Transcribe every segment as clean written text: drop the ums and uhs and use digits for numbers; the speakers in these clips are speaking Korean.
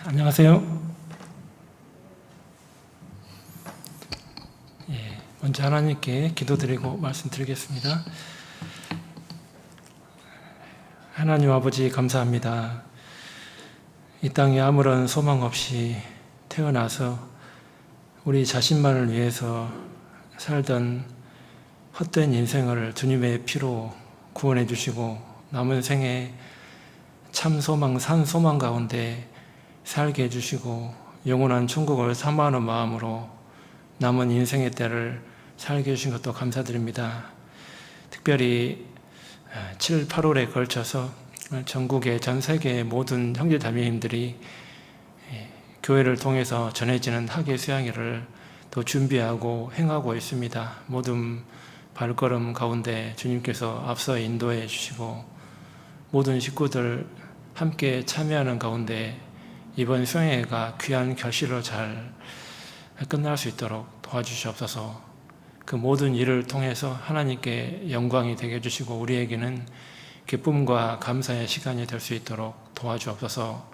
안녕하세요. 먼저 하나님께 기도드리고 말씀드리겠습니다. 하나님 아버지 감사합니다. 이 땅에 아무런 소망 없이 태어나서 우리 자신만을 위해서 살던 헛된 인생을 주님의 피로 구원해 주시고 남은 생에 참 소망, 산 소망 가운데 살게 해주시고 영원한 천국을 사모하는 마음으로 남은 인생의 때를 살게 해주신 것도 감사드립니다. 특별히 7, 8월에 걸쳐서 전국의 전 세계의 모든 형제 자매님들이 교회를 통해서 전해지는 학예 수양회를 또 준비하고 행하고 있습니다. 모든 발걸음 가운데 주님께서 앞서 인도해 주시고 모든 식구들 함께 참여하는 가운데 이번 수양회가 귀한 결실로 잘 끝날 수 있도록 도와주시옵소서. 그 모든 일을 통해서 하나님께 영광이 되게 해주시고 우리에게는 기쁨과 감사의 시간이 될 수 있도록 도와주옵소서.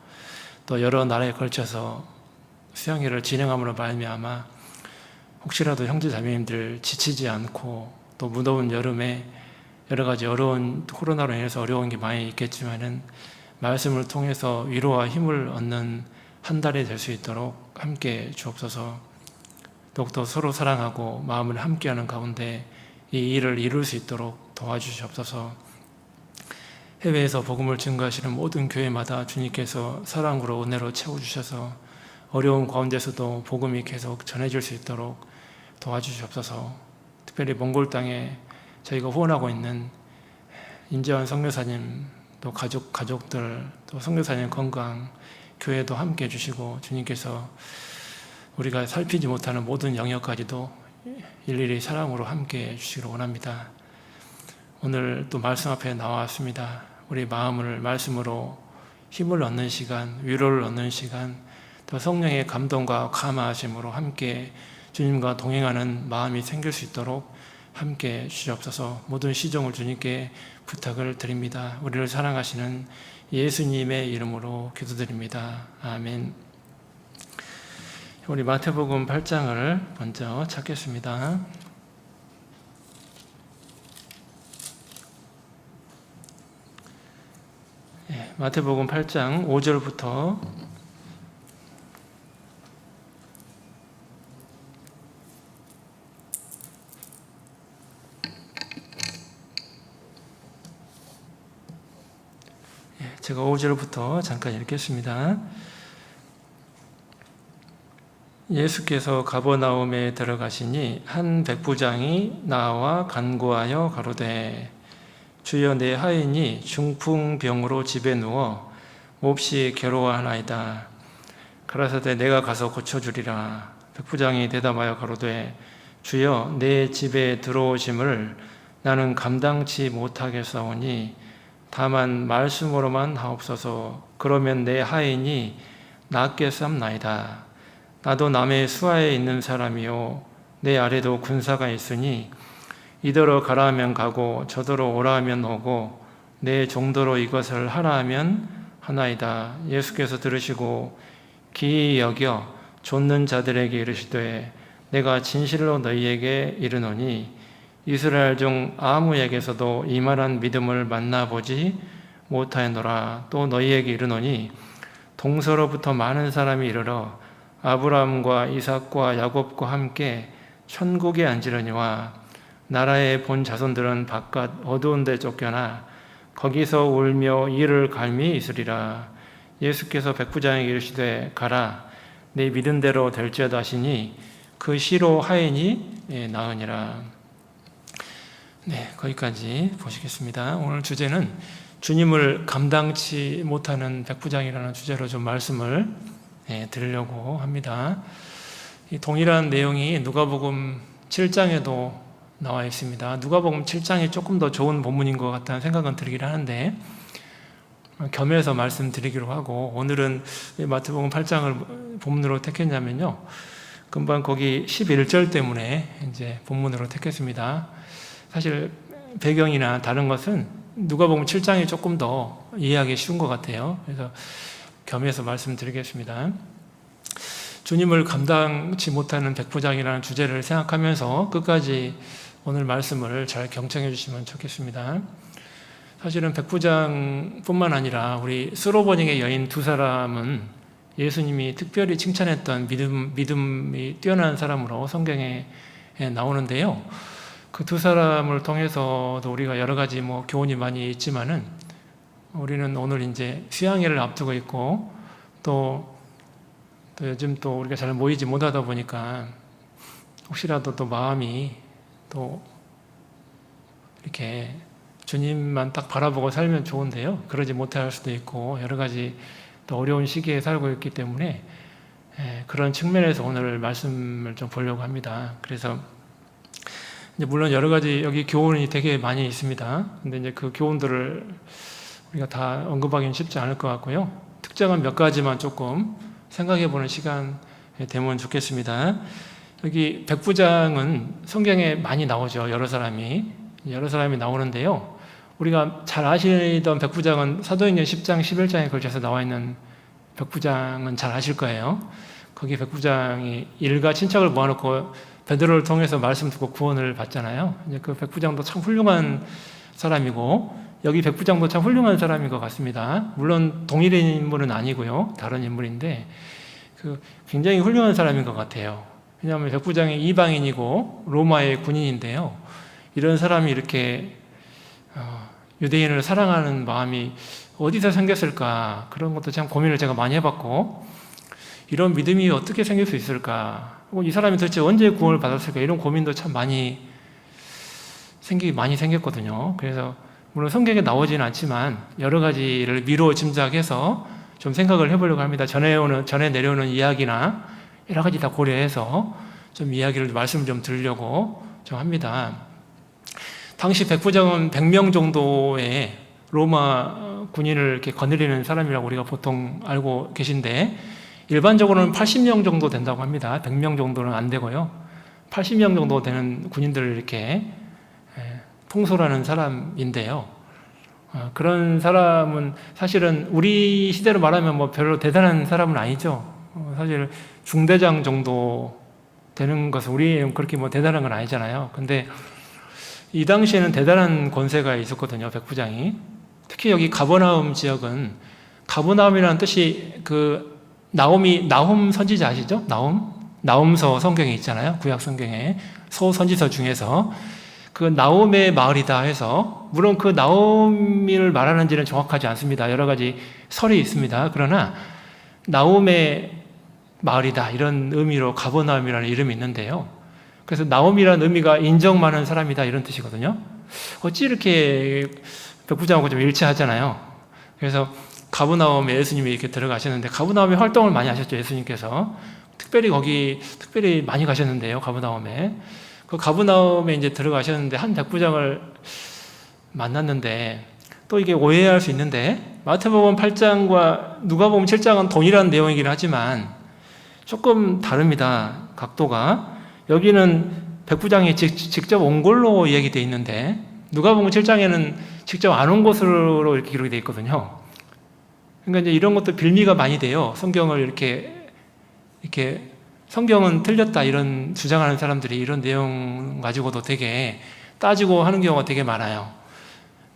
또 여러 날에 걸쳐서 수양회를 진행함으로 말미암아 혹시라도 형제 자매님들 지치지 않고 또 무더운 여름에 여러 가지 어려운 코로나로 인해서 어려운 게 많이 있겠지만은 말씀을 통해서 위로와 힘을 얻는 한 달이 될 수 있도록 함께 주옵소서. 더욱더 서로 사랑하고 마음을 함께하는 가운데 이 일을 이룰 수 있도록 도와주시옵소서. 해외에서 복음을 증거하시는 모든 교회마다 주님께서 사랑으로 은혜로 채워주셔서 어려운 가운데서도 복음이 계속 전해질 수 있도록 도와주시옵소서. 특별히 몽골 땅에 저희가 후원하고 있는 인재환 선교사님 또 가족들 또 선교사님 건강 교회도 함께 해주시고 주님께서 우리가 살피지 못하는 모든 영역까지도 일일이 사랑으로 함께 해주시기를 원합니다. 오늘 또 말씀 앞에 나왔습니다. 우리 마음을 말씀으로 힘을 얻는 시간, 위로를 얻는 시간, 또 성령의 감동과 감화하심으로 함께 주님과 동행하는 마음이 생길 수 있도록 함께 주시옵소서. 모든 시종을 주님께 부탁을 드립니다. 우리를 사랑하시는 예수님의 이름으로 기도드립니다. 아멘. 우리 마태복음 8장을 먼저 찾겠습니다. 마태복음 8장 5절부터 제가 5절부터 잠깐 읽겠습니다. 예수께서 가버나움에 들어가시니 한 백부장이 나와 간구하여 가로되 주여 내 하인이 중풍병으로 집에 누워 몹시 괴로워하나이다. 가라사대 내가 가서 고쳐주리라. 백부장이 대답하여 가로되 주여 내 집에 들어오심을 나는 감당치 못하겠사오니 다만 말씀으로만 하옵소서. 그러면 내 하인이 낫겠삼나이다. 나도 남의 수하에 있는 사람이요 내 아래도 군사가 있으니 이더러 가라 하면 가고 저더러 오라 하면 오고 내 정도로 이것을 하라 하면 하나이다. 예수께서 들으시고 기이 여겨 좇는 자들에게 이르시되 내가 진실로 너희에게 이르노니 이스라엘 중 아무에게서도 이만한 믿음을 만나보지 못하였노라. 또 너희에게 이르노니 동서로부터 많은 사람이 이르러 아브라함과 이삭과 야곱과 함께 천국에 앉으려니와 나라의 본 자손들은 바깥 어두운 데 쫓겨나 거기서 울며 이를 갈미 있으리라. 예수께서 백부장에게 이르시되 가라 내 믿은 대로 될지어다 하시니 그 시로 하인이 나으니라. 네, 거기까지 보시겠습니다. 오늘 주제는 주님을 감당치 못하는 백부장이라는 주제로 좀 말씀을 드리려고 합니다. 이 동일한 내용이 누가복음 7장에도 나와 있습니다. 누가복음 7장이 조금 더 좋은 본문인 것 같다는 생각은 들긴 하는데 겸해서 말씀드리기로 하고 오늘은 마태복음 8장을 본문으로 택했냐면요. 금방 거기 11절 때문에 이제 본문으로 택했습니다. 사실 배경이나 다른 것은 누가복음 7장이 조금 더 이해하기 쉬운 것 같아요. 그래서 겸해서 말씀드리겠습니다. 주님을 감당치 못하는 백부장이라는 주제를 생각하면서 끝까지 오늘 말씀을 잘 경청해 주시면 좋겠습니다. 사실은 백부장뿐만 아니라 우리 스로버닝의 여인 두 사람은 예수님이 특별히 칭찬했던 믿음이 뛰어난 사람으로 성경에 나오는데요. 그 두 사람을 통해서도 우리가 여러 가지 교훈이 많이 있지만은 우리는 오늘 이제 수양회를 앞두고 있고 또 요즘 또 우리가 잘 모이지 못하다 보니까 혹시라도 또 마음이 또 이렇게 주님만 딱 바라보고 살면 좋은데요. 그러지 못할 수도 있고 여러 가지 또 어려운 시기에 살고 있기 때문에 그런 측면에서 오늘 말씀을 좀 보려고 합니다. 그래서 이제 물론 여러 가지 여기 교훈이 되게 많이 있습니다. 근데 이제 그 교훈들을 우리가 다 언급하기는 쉽지 않을 것 같고요. 특정한 몇 가지만 조금 생각해 보는 시간 되면 좋겠습니다. 여기 백부장은 성경에 많이 나오죠. 여러 사람이 나오는데요. 우리가 잘 아시던 백부장은 사도행전 10장, 11장에 걸쳐서 나와 있는 백부장은 잘 아실 거예요. 거기 백부장이 일가 친척을 모아놓고 베드로를 통해서 말씀 듣고 구원을 받잖아요. 이제 그 백부장도 참 훌륭한 사람이고 여기 백부장도 참 훌륭한 사람인 것 같습니다. 물론 동일한 인물은 아니고요. 다른 인물인데 굉장히 훌륭한 사람인 것 같아요. 왜냐하면 백부장이 이방인이고 로마의 군인인데요. 이런 사람이 이렇게 유대인을 사랑하는 마음이 어디서 생겼을까, 그런 것도 참 고민을 제가 많이 해봤고, 이런 믿음이 어떻게 생길 수 있을까, 이 사람이 도대체 언제 구원을 받았을까, 이런 고민도 참 많이 생겼거든요. 그래서 물론 성경에 나오지는 않지만 여러 가지를 미루어 짐작해서 좀 생각을 해보려고 합니다. 전에 내려오는 이야기나 여러 가지 다 고려해서 좀 이야기를 말씀을 좀 드리려고 좀 합니다. 당시 백부장은 100명 정도의 로마 군인을 이렇게 거느리는 사람이라고 우리가 보통 알고 계신데 일반적으로는 80명 정도 된다고 합니다. 100명 정도는 안 되고요. 80명 정도 되는 군인들을 이렇게 통솔하는 사람인데요. 그런 사람은 사실은 우리 시대로 말하면 별로 대단한 사람은 아니죠. 사실 중대장 정도 되는 것은 우리 그렇게 대단한 건 아니잖아요. 근데 이 당시에는 대단한 권세가 있었거든요. 백부장이. 특히 여기 가버나움 지역은, 가버나움이라는 뜻이 나홈 선지자 아시죠? 나홈서 성경에 있잖아요. 구약 성경에 소선지서 중에서 그 나홈의 마을이다 해서, 물론 그 나홈을 말하는지는 정확하지 않습니다. 여러 가지 설이 있습니다. 그러나 나홈의 마을이다 이런 의미로 가버나움이라는 이름이 있는데요. 그래서 나홈이라는 의미가 인정 많은 사람이다 이런 뜻이거든요. 어찌 이렇게 백부장하고 좀 일치하잖아요. 그래서 가버나움에 예수님이 이렇게 들어가셨는데, 가버나움에 활동을 많이 하셨죠. 예수님께서 특별히 많이 가셨는데요. 가버나움에 이제 들어가셨는데 한 백부장을 만났는데, 또 이게 오해할 수 있는데 마태복음 8장과 누가복음 7장은 동일한 내용이긴 하지만 조금 다릅니다. 각도가. 여기는 백부장이 직접 온 걸로 얘기되어 있는데 누가복음 7장에는 직접 안 온 것으로 이렇게 기록이 되어 있거든요. 그러니까 이제 이런 것도 빌미가 많이 돼요. 성경을 이렇게 성경은 틀렸다 이런 주장하는 사람들이 이런 내용 가지고도 되게 따지고 하는 경우가 되게 많아요.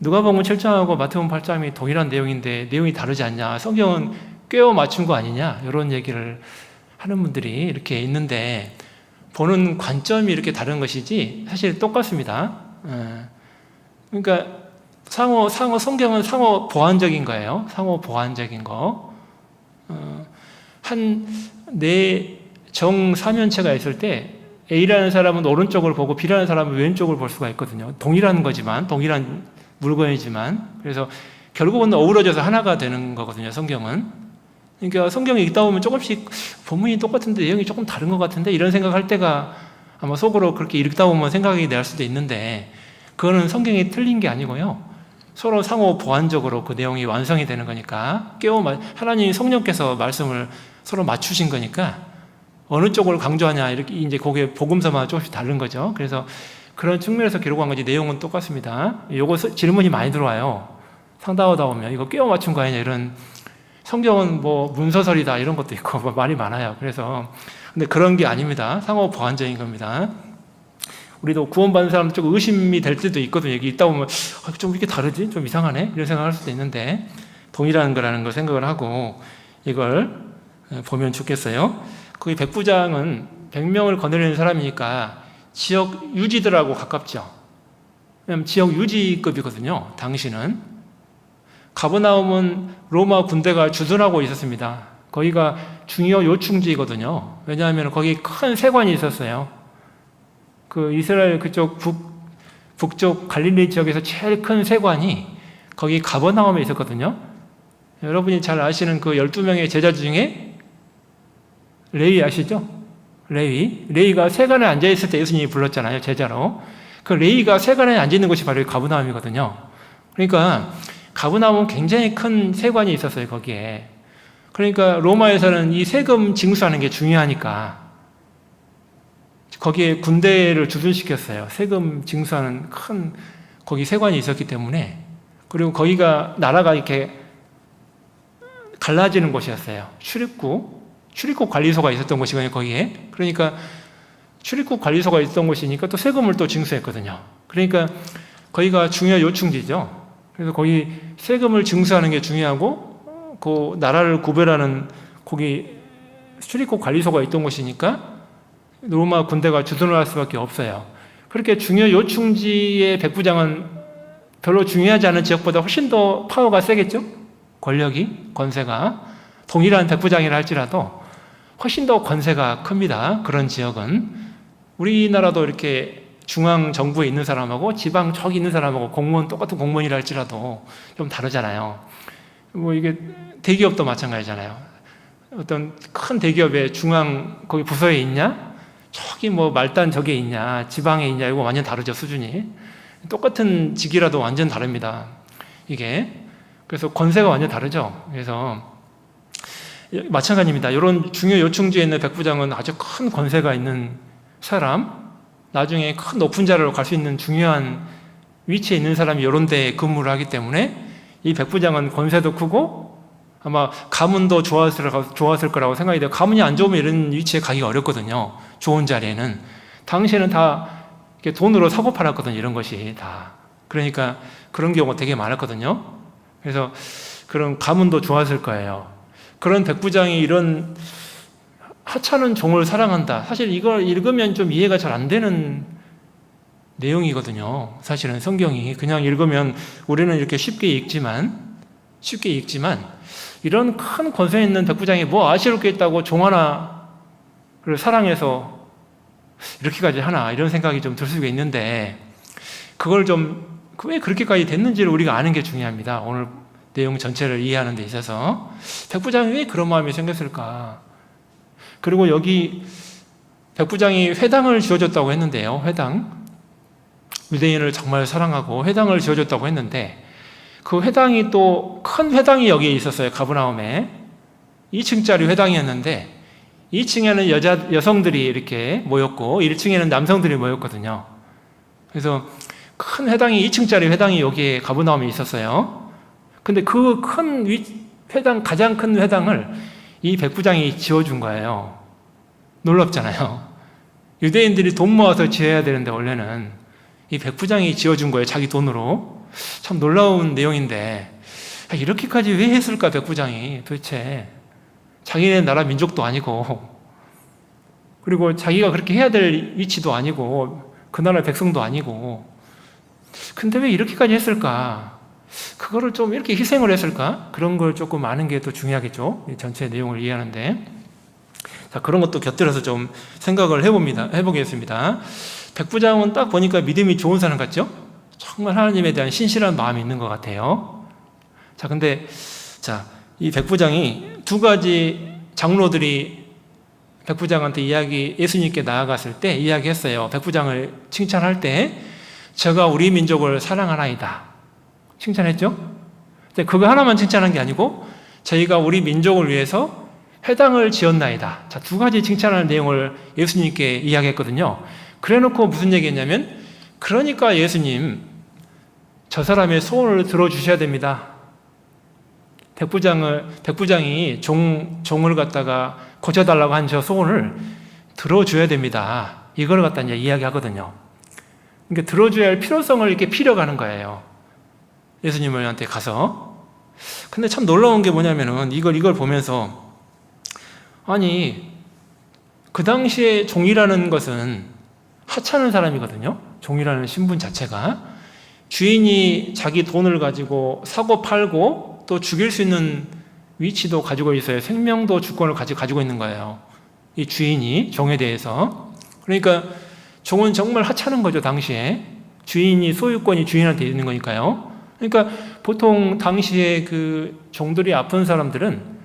누가복음 7장하고 마태복음 8장이 동일한 내용인데 내용이 다르지 않냐, 성경은 꿰어 맞춘 거 아니냐, 이런 얘기를 하는 분들이 이렇게 있는데, 보는 관점이 이렇게 다른 것이지 사실 똑같습니다. 그러니까 성경은 상호 보완적인 거예요. 상호 보완적인 거. 내 정사면체가 있을 때 A라는 사람은 오른쪽을 보고 B라는 사람은 왼쪽을 볼 수가 있거든요. 동일한 거지만, 동일한 물건이지만. 그래서 결국은 어우러져서 하나가 되는 거거든요, 성경은. 그러니까 성경을 읽다 보면 조금씩 본문이 똑같은데 내용이 조금 다른 것 같은데 이런 생각할 때가 아마 속으로 그렇게 읽다 보면 생각이 날 수도 있는데, 그거는 성경이 틀린 게 아니고요. 서로 상호 보완적으로 그 내용이 완성이 되는 거니까, 하나님 성령께서 말씀을 서로 맞추신 거니까 어느 쪽을 강조하냐, 이렇게 이제 그게 복음서마다 조금씩 다른 거죠. 그래서 그런 측면에서 기록한 거지 내용은 똑같습니다. 요거 질문이 많이 들어와요. 상담하다 보면 이거 끼워 맞춘 거 아니냐 이런 성경은 뭐 문서설이다 이런 것도 있고 뭐 말이 많아요. 그래서 근데 그런 게 아닙니다. 상호 보완적인 겁니다. 우리도 구원받는 사람들 조금 의심이 될 때도 있거든요. 여기 있다 보면 좀 이게 다르지? 좀 이상하네? 이런 생각을 할 수도 있는데 동일한 거라는 걸 생각을 하고 이걸 보면 좋겠어요. 거기 백부장은 100명을 거느리는 사람이니까 지역 유지들하고 가깝죠. 왜냐하면 지역 유지급이거든요. 당시는. 가버나움은 로마 군대가 주둔하고 있었습니다. 거기가 중요 요충지거든요. 왜냐하면 거기 큰 세관이 있었어요. 그 이스라엘 그쪽 북쪽 갈릴리 지역에서 제일 큰 세관이 거기 가버나움에 있었거든요. 여러분이 잘 아시는 그 12명의 제자 중에 레위 아시죠? 레위가 세관에 앉아있을 때 예수님이 불렀잖아요. 제자로. 그 레위가 세관에 앉아있는 곳이 바로 가버나움이거든요. 그러니까 가버나움은 굉장히 큰 세관이 있었어요. 거기에. 그러니까 로마에서는 이 세금 징수하는 게 중요하니까 거기에 군대를 주둔시켰어요. 세금 징수하는 큰 거기 세관이 있었기 때문에. 그리고 거기가 나라가 이렇게 갈라지는 곳이었어요. 출입국 관리소가 있었던 곳이거든요. 거기에. 그러니까 출입국 관리소가 있었던 곳이니까 또 세금을 또 징수했거든요. 그러니까 거기가 중요 요충지죠. 그래서 거기 세금을 징수하는 게 중요하고 그 나라를 구별하는 거기 출입국 관리소가 있던 곳이니까 로마 군대가 주둔을 할 수밖에 없어요. 그렇게 중요 요충지의 백부장은 별로 중요하지 않은 지역보다 훨씬 더 파워가 세겠죠? 권력이, 권세가. 동일한 백부장이라 할지라도 훨씬 더 권세가 큽니다. 그런 지역은. 우리나라도 이렇게 중앙 정부에 있는 사람하고 지방 저기 있는 사람하고 공무원, 똑같은 공무원이라 할지라도 좀 다르잖아요. 뭐 이게 대기업도 마찬가지잖아요. 어떤 큰 대기업의 중앙 거기 부서에 있냐? 저기 뭐 말단 저게 있냐, 지방에 있냐, 이거 완전 다르죠, 수준이. 똑같은 직이라도 완전 다릅니다. 이게. 그래서 권세가 완전 다르죠. 그래서 마찬가지입니다. 이런 중요 요충지에 있는 백부장은 아주 큰 권세가 있는 사람, 나중에 큰 높은 자리로 갈 수 있는 중요한 위치에 있는 사람이 이런 데에 근무를 하기 때문에 이 백부장은 권세도 크고 아마 가문도 좋았을 거라고 생각이 돼요. 가문이 안 좋으면 이런 위치에 가기가 어렵거든요. 좋은 자리에는. 당시에는 다 이렇게 돈으로 사고 팔았거든요. 이런 것이 다. 그러니까 그런 경우가 되게 많았거든요. 그래서 그런 가문도 좋았을 거예요. 그런 백부장이 이런 하찮은 종을 사랑한다. 사실 이걸 읽으면 좀 이해가 잘 안 되는 내용이거든요. 사실은 성경이 그냥 읽으면 우리는 이렇게 쉽게 읽지만 이런 큰 권세 있는 백부장이 뭐 아쉬울 게 있다고 종 하나를 사랑해서 이렇게까지 하나 이런 생각이 좀 들 수가 있는데 그걸 좀 왜 그렇게까지 됐는지를 우리가 아는 게 중요합니다. 오늘 내용 전체를 이해하는 데 있어서 백부장이 왜 그런 마음이 생겼을까? 그리고 여기 백부장이 회당을 지어줬다고 했는데요. 회당. 유대인을 정말 사랑하고 회당을 지어줬다고 했는데 그 회당이 또 큰 회당이 여기에 있었어요. 가버나움에 2층짜리 회당이었는데 2층에는 여성들이 이렇게 모였고 1층에는 남성들이 모였거든요. 그래서 큰 회당이 2층짜리 회당이 여기에 가버나움에 있었어요. 근데 그 큰 회당, 가장 큰 회당을 이 백부장이 지어준 거예요. 놀랍잖아요. 유대인들이 돈 모아서 지어야 되는데 원래는 이 백부장이 지어준 거예요. 자기 돈으로. 참 놀라운 내용인데 이렇게까지 왜 했을까 백부장이 도대체. 자기네 나라 민족도 아니고 그리고 자기가 그렇게 해야 될 위치도 아니고 그 나라 백성도 아니고 근데 왜 이렇게까지 했을까? 그거를 좀 이렇게 희생을 했을까? 그런 걸 조금 아는 게 더 중요하겠죠. 전체 내용을 이해하는데. 자, 그런 것도 곁들여서 좀 생각을 해보겠습니다. 백부장은 딱 보니까 믿음이 좋은 사람 같죠? 정말 하나님에 대한 신실한 마음이 있는 것 같아요. 자, 근데, 이 백부장이 두 가지 장로들이 백부장한테 예수님께 나아갔을 때 이야기했어요. 백부장을 칭찬할 때, 저가 우리 민족을 사랑하나이다. 칭찬했죠? 근데 그거 하나만 칭찬한 게 아니고, 저희가 우리 민족을 위해서 회당을 지었나이다. 자, 두 가지 칭찬하는 내용을 예수님께 이야기했거든요. 그래 놓고 무슨 얘기했냐면, 그러니까 예수님, 저 사람의 소원을 들어주셔야 됩니다. 백부장이 종을 갖다가 고쳐달라고 한 저 소원을 들어줘야 됩니다. 이걸 갖다 이제 이야기하거든요. 그러니까 들어줘야 할 필요성을 이렇게 피려가는 거예요. 예수님한테 가서. 근데 참 놀라운 게 뭐냐면은 이걸 보면서, 아니, 그 당시에 종이라는 것은 하찮은 사람이거든요. 종이라는 신분 자체가. 주인이 자기 돈을 가지고 사고 팔고 또 죽일 수 있는 위치도 가지고 있어요. 생명도 주권을 가지고 있는 거예요. 이 주인이 종에 대해서. 그러니까 종은 정말 하찮은 거죠, 당시에. 주인이, 소유권이 주인한테 있는 거니까요. 그러니까 보통 당시에 그 종들이 아픈 사람들은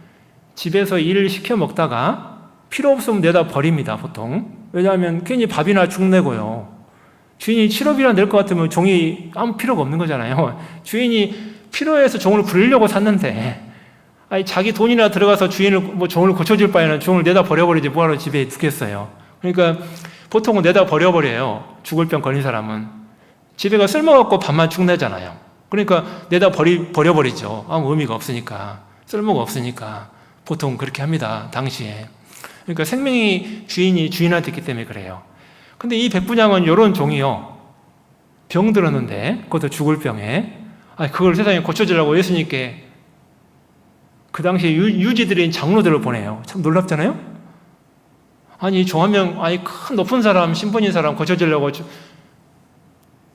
집에서 일을 시켜 먹다가 필요 없으면 내다 버립니다, 보통. 왜냐하면 괜히 밥이나 죽 내고요. 주인이 7억이나 낼 것 같으면 종이 아무 필요가 없는 거잖아요. 주인이 필요해서 종을 부리려고 샀는데, 아니, 자기 돈이나 들어가서 종을 고쳐줄 바에는 종을 내다 버려버리지 뭐하러 집에 두겠어요. 그러니까 보통은 내다 버려버려요. 죽을 병 걸린 사람은. 집에가 쓸모없고 밥만 죽 내잖아요. 그러니까 내다 버려버리죠. 아무 의미가 없으니까. 쓸모가 없으니까. 보통 그렇게 합니다, 당시에. 그러니까 생명이 주인한테 있기 때문에 그래요. 근데 이 백부장은 이런 종이요. 병 들었는데, 그것도 죽을 병에. 그걸 세상에 고쳐주려고 예수님께 그 당시에 유지들인 장로들을 보내요. 참 놀랍잖아요? 아니, 종 한 명, 큰 높은 사람, 신분인 사람 고쳐주려고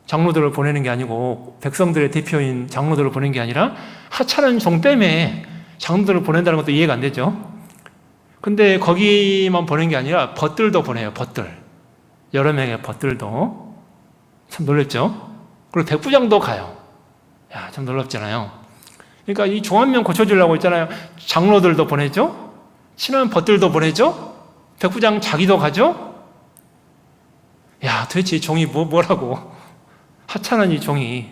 장로들을 보내는 게 아니고, 백성들의 대표인 장로들을 보내는 게 아니라, 하찮은 종 때문에 장로들을 보낸다는 것도 이해가 안 되죠? 근데 거기만 보낸 게 아니라, 벗들도 보내요, 벗들. 여러 명의 벗들도. 참 놀랍죠? 그리고 백부장도 가요. 야, 참 놀랍잖아요. 그러니까 이 종 한 명 고쳐주려고 했잖아요. 장로들도 보내죠? 친한 벗들도 보내죠? 백부장 자기도 가죠? 야, 도대체 이 종이 뭐라고. 하찮은 이 종이.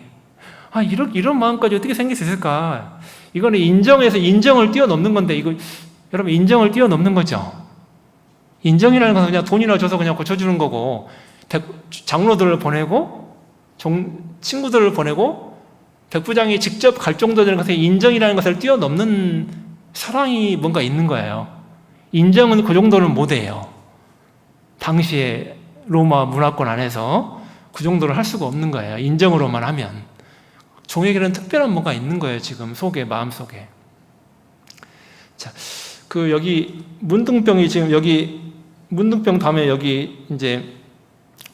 이런 마음까지 어떻게 생길 수 있을까? 이거는 인정을 뛰어넘는 건데, 여러분, 인정을 뛰어넘는 거죠. 인정이라는 것은 그냥 돈이나 줘서 그냥 고쳐주는 거고, 장로들을 보내고, 친구들을 보내고, 백부장이 직접 갈 정도 되는 것에 인정이라는 것을 뛰어넘는 사랑이 뭔가 있는 거예요. 인정은 그 정도는 못해요. 당시에 로마 문화권 안에서 그 정도를 할 수가 없는 거예요. 인정으로만 하면. 종에게는 특별한 뭔가 있는 거예요, 지금 마음속에. 자, 여기 문둥병이 지금 여기, 문둥병 다음에 여기 이제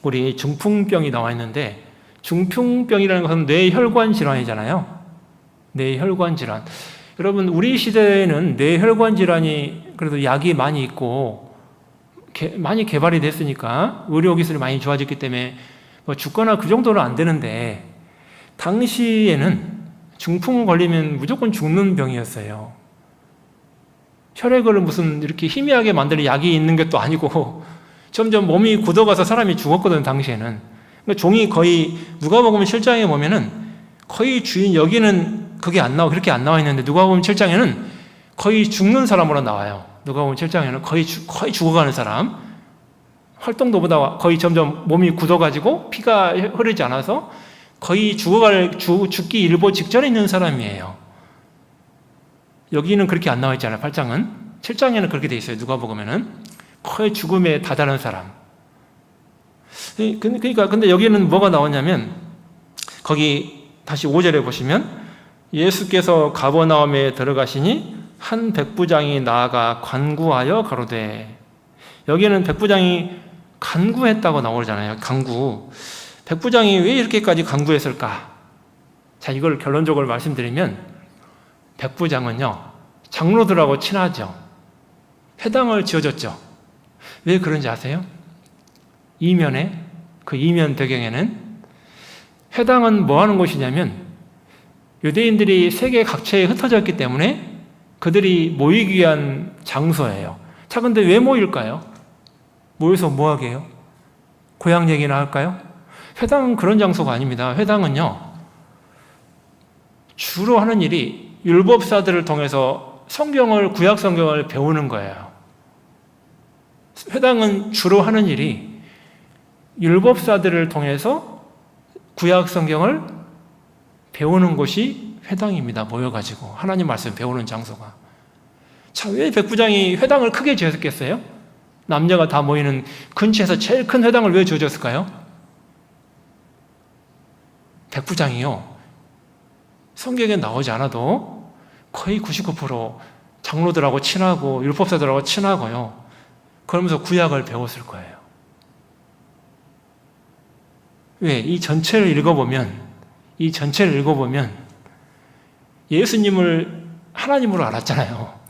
우리 중풍병이 나와 있는데, 중풍병이라는 것은 뇌혈관 질환이잖아요. 뇌혈관 질환. 여러분, 우리 시대에는 뇌혈관 질환이 그래도 약이 많이 있고 많이 개발이 됐으니까, 의료기술이 많이 좋아졌기 때문에 뭐 죽거나 그 정도는 안 되는데, 당시에는 중풍 걸리면 무조건 죽는 병이었어요. 혈액을 무슨 이렇게 희미하게 만드는 약이 있는 것도 아니고 점점 몸이 굳어가서 사람이 죽었거든, 당시에는. 그러니까 종이 거의, 누가복음 7장에 보면은 거의 주인, 여기는 그게 그렇게 안 나와 있는데, 누가복음 7장에는 거의 죽는 사람으로 나와요. 누가복음 7장에는 거의 죽어가는 사람, 활동도 보다 거의 점점 몸이 굳어가지고 피가 흐르지 않아서 거의 죽기 일보 직전에 있는 사람이에요. 여기는 그렇게 안 나와 있잖아요, 8장은. 7장에는 그렇게 돼 있어요, 누가복음에는. 거의 죽음에 다다른 사람. 근데 여기는 뭐가 나오냐면, 거기 다시 5절에 보시면, 예수께서 가버나움에 들어가시니 한 백부장이 나아가 간구하여 가로되. 여기는 백부장이 간구했다고 나오잖아요. 간구. 백부장이 왜 이렇게까지 간구했을까? 자, 이걸 결론적으로 말씀드리면, 백부장은요, 장로들하고 친하죠. 회당을 지어줬죠. 왜 그런지 아세요? 그 이면 배경에는, 회당은 뭐 하는 곳이냐면, 유대인들이 세계 각처에 흩어져 있기 때문에 그들이 모이기 위한 장소예요. 자, 근데 왜 모일까요? 모여서 뭐 하게 해요? 고향 얘기나 할까요? 회당은 그런 장소가 아닙니다. 회당은요, 주로 하는 일이 율법사들을 통해서 구약 성경을 배우는 거예요. 회당은 주로 하는 일이 율법사들을 통해서 구약 성경을 배우는 곳이 회당입니다. 모여가지고 하나님 말씀 배우는 장소가. 자, 왜 백부장이 회당을 크게 지었겠어요? 남녀가 다 모이는 근처에서 제일 큰 회당을 왜 지어줬을까요? 백부장이요, 성경에 나오지 않아도 거의 99% 장로들하고 친하고 율법사들하고 친하고요, 그러면서 구약을 배웠을 거예요. 왜? 이 전체를 읽어보면 예수님을 하나님으로 알았잖아요.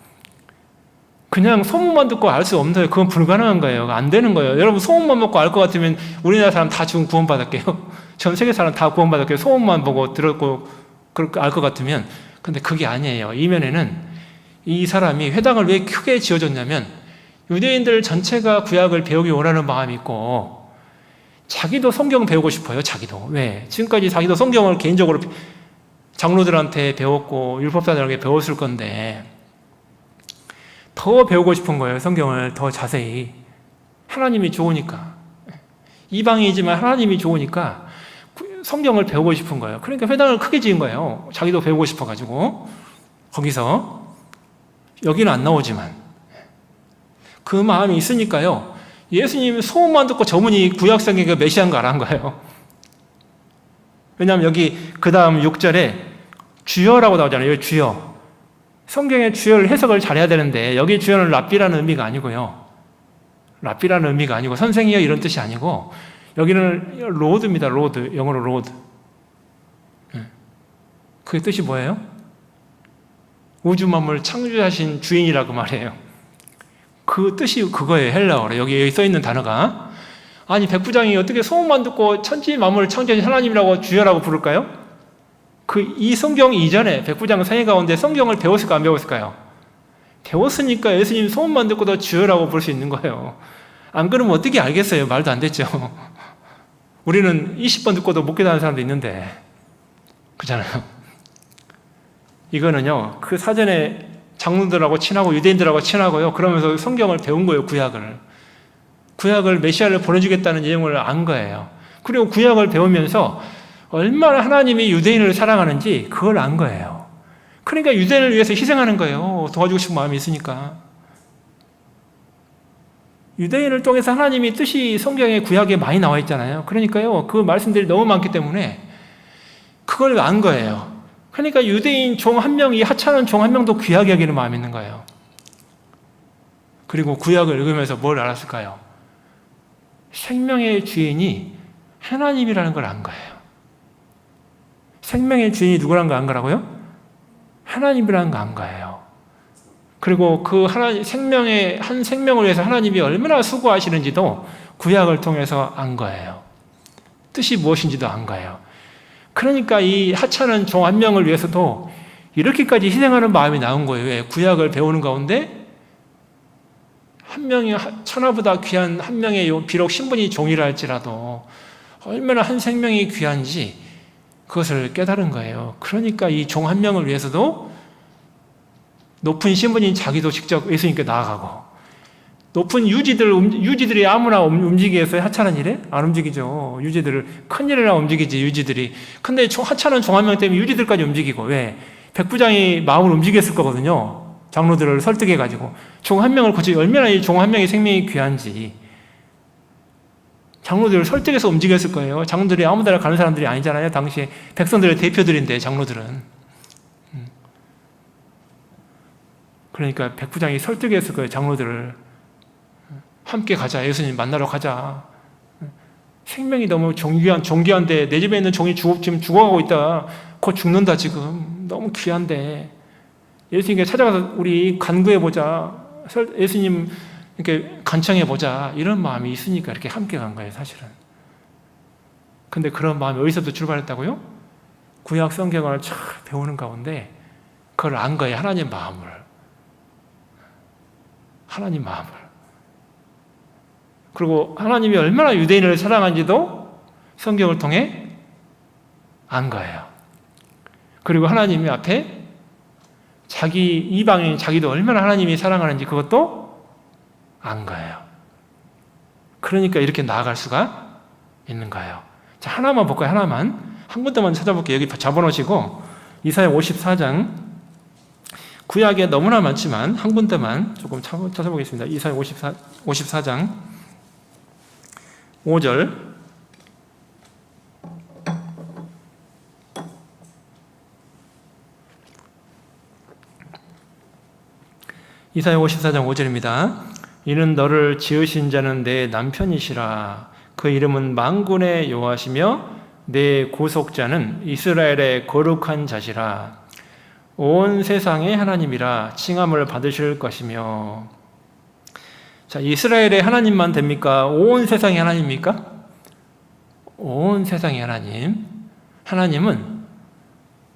그냥 소문만 듣고 알 수 없는 거예요. 그건 불가능한 거예요. 안 되는 거예요. 여러분, 소문만 먹고 알 것 같으면 우리나라 사람 다 지금 구원받았게요. 전 세계 사람 다 구원받았게요. 소문만 보고 들었고 그렇게 알 것 같으면. 근데 그게 아니에요. 이면에는 이 사람이 회당을 왜 크게 지어줬냐면 유대인들 전체가 구약을 배우기 원하는 마음이 있고 자기도 성경 배우고 싶어요. 자기도. 왜? 지금까지 자기도 성경을 개인적으로 장로들한테 배웠고 율법사들에게 배웠을 건데 더 배우고 싶은 거예요. 성경을 더 자세히. 하나님이 좋으니까. 이방이지만 하나님이 좋으니까 성경을 배우고 싶은 거예요. 그러니까 회당을 크게 지은 거예요. 자기도 배우고 싶어가지고. 거기서 여기는 안 나오지만 그 마음이 있으니까요, 예수님 소문만 듣고 저분이 구약성경의 메시아인 거 알았는 거예요. 왜냐하면 여기 그 다음 6절에 주여라고 나오잖아요. 여기 주여. 성경의 주여를 해석을 잘해야 되는데 여기 주여는 랍비라는 의미가 아니고요. 랍비라는 의미가 아니고 선생이여 이런 뜻이 아니고 여기는 로드입니다. 로드. 영어로 로드. 그 뜻이 뭐예요? 우주 만물 창조하신 주인이라고 말해요. 그 뜻이 그거예요. 헬라어로. 여기 써 있는 단어가. 아니, 백부장이 어떻게 소문만 듣고 천지 만물을 창조하신 하나님이라고 주여라고 부를까요? 이 성경 이전에 백부장 생애 가운데 성경을 배웠을까 안 배웠을까요? 배웠으니까 예수님 소문만 듣고도 주여라고 부를 수 있는 거예요. 안 그러면 어떻게 알겠어요? 말도 안 됐죠. 우리는 20번 듣고도 못 깨닫는 사람도 있는데, 그렇잖아요. 이거는요, 그 사전에 장로들하고 친하고 유대인들하고 친하고요, 그러면서 성경을 배운 거예요. 구약을 메시아를 보내주겠다는 내용을 안 거예요. 그리고 구약을 배우면서 얼마나 하나님이 유대인을 사랑하는지 그걸 안 거예요. 그러니까 유대인을 위해서 희생하는 거예요. 도와주고 싶은 마음이 있으니까. 유대인을 통해서 하나님이 뜻이 성경에 구약에 많이 나와 있잖아요. 그러니까요, 그 말씀들이 너무 많기 때문에 그걸 안 거예요. 그러니까 유대인 종 한 명이 하찮은 종 한 명도 귀하게 여기는 마음이 있는 거예요. 그리고 구약을 읽으면서 뭘 알았을까요? 생명의 주인이 하나님이라는 걸 안 거예요. 생명의 주인이 누구라는 거 안 거라고요? 하나님이라는 거 안 거예요. 그리고 그 생명의 한 생명을 위해서 하나님이 얼마나 수고하시는지도 구약을 통해서 안 거예요. 뜻이 무엇인지도 안 거예요. 그러니까 이 하찮은 종 한 명을 위해서도 이렇게까지 희생하는 마음이 나온 거예요. 왜? 구약을 배우는 가운데 한 명이 천하보다 귀한 한 명의, 비록 신분이 종이라 할지라도 얼마나 한 생명이 귀한지 그것을 깨달은 거예요. 그러니까 이 종 한 명을 위해서도 높은 신분인 자기도 직접 예수님께 나아가고, 높은 유지들이 아무나 움직이겠어요? 하찮은 일에? 안 움직이죠. 유지들을 큰 일이나 움직이지, 유지들이. 근데 하찮은 종 한 명 때문에 유지들까지 움직이고. 왜? 백부장이 마음을 움직였을 거거든요. 장로들을 설득해가지고 종 한 명을 고치, 얼마나 이 종 한 명의 생명이 귀한지 장로들을 설득해서 움직였을 거예요. 장로들이 아무데나 가는 사람들이 아니잖아요. 당시에 백성들의 대표들인데, 장로들은. 그러니까 백부장이 설득했을 거예요. 장로들을 함께 가자. 예수님 만나러 가자. 생명이 너무 존귀한데 내 집에 있는 종이 지금 죽어가고 있다. 곧 죽는다 지금. 너무 귀한데 예수님께 찾아가서 우리 간구해보자. 예수님 이렇게 간청해보자. 이런 마음이 있으니까 이렇게 함께 간 거예요. 사실은. 근데 그런 마음이 어디서도 출발했다고요? 구약 성경을 쫙 배우는 가운데 그걸 안 거예요. 하나님 마음을. 그리고 하나님이 얼마나 유대인을 사랑한지도 성경을 통해 안 거예요. 그리고 하나님이 앞에 자기 이방인 자기도 얼마나 하나님이 사랑하는지 그것도 안 거예요. 그러니까 이렇게 나아갈 수가 있는 거예요. 자, 하나만 볼까요? 하나만. 한 군데만 찾아볼게요. 여기 잡아놓으시고 이사야 54장, 구약에 너무나 많지만 한 군데만 조금 찾아보겠습니다. 이사야 54장 5절. 이사야 54장 5절입니다. 이는 너를 지으신 자는 내 남편이시라. 그 이름은 만군의 여호와시며 내 구속자는 이스라엘의 거룩한 자시라. 온 세상의 하나님이라 칭함을 받으실 것이며. 자, 이스라엘의 하나님만 됩니까? 온 세상의 하나님입니까? 온 세상의 하나님. 하나님은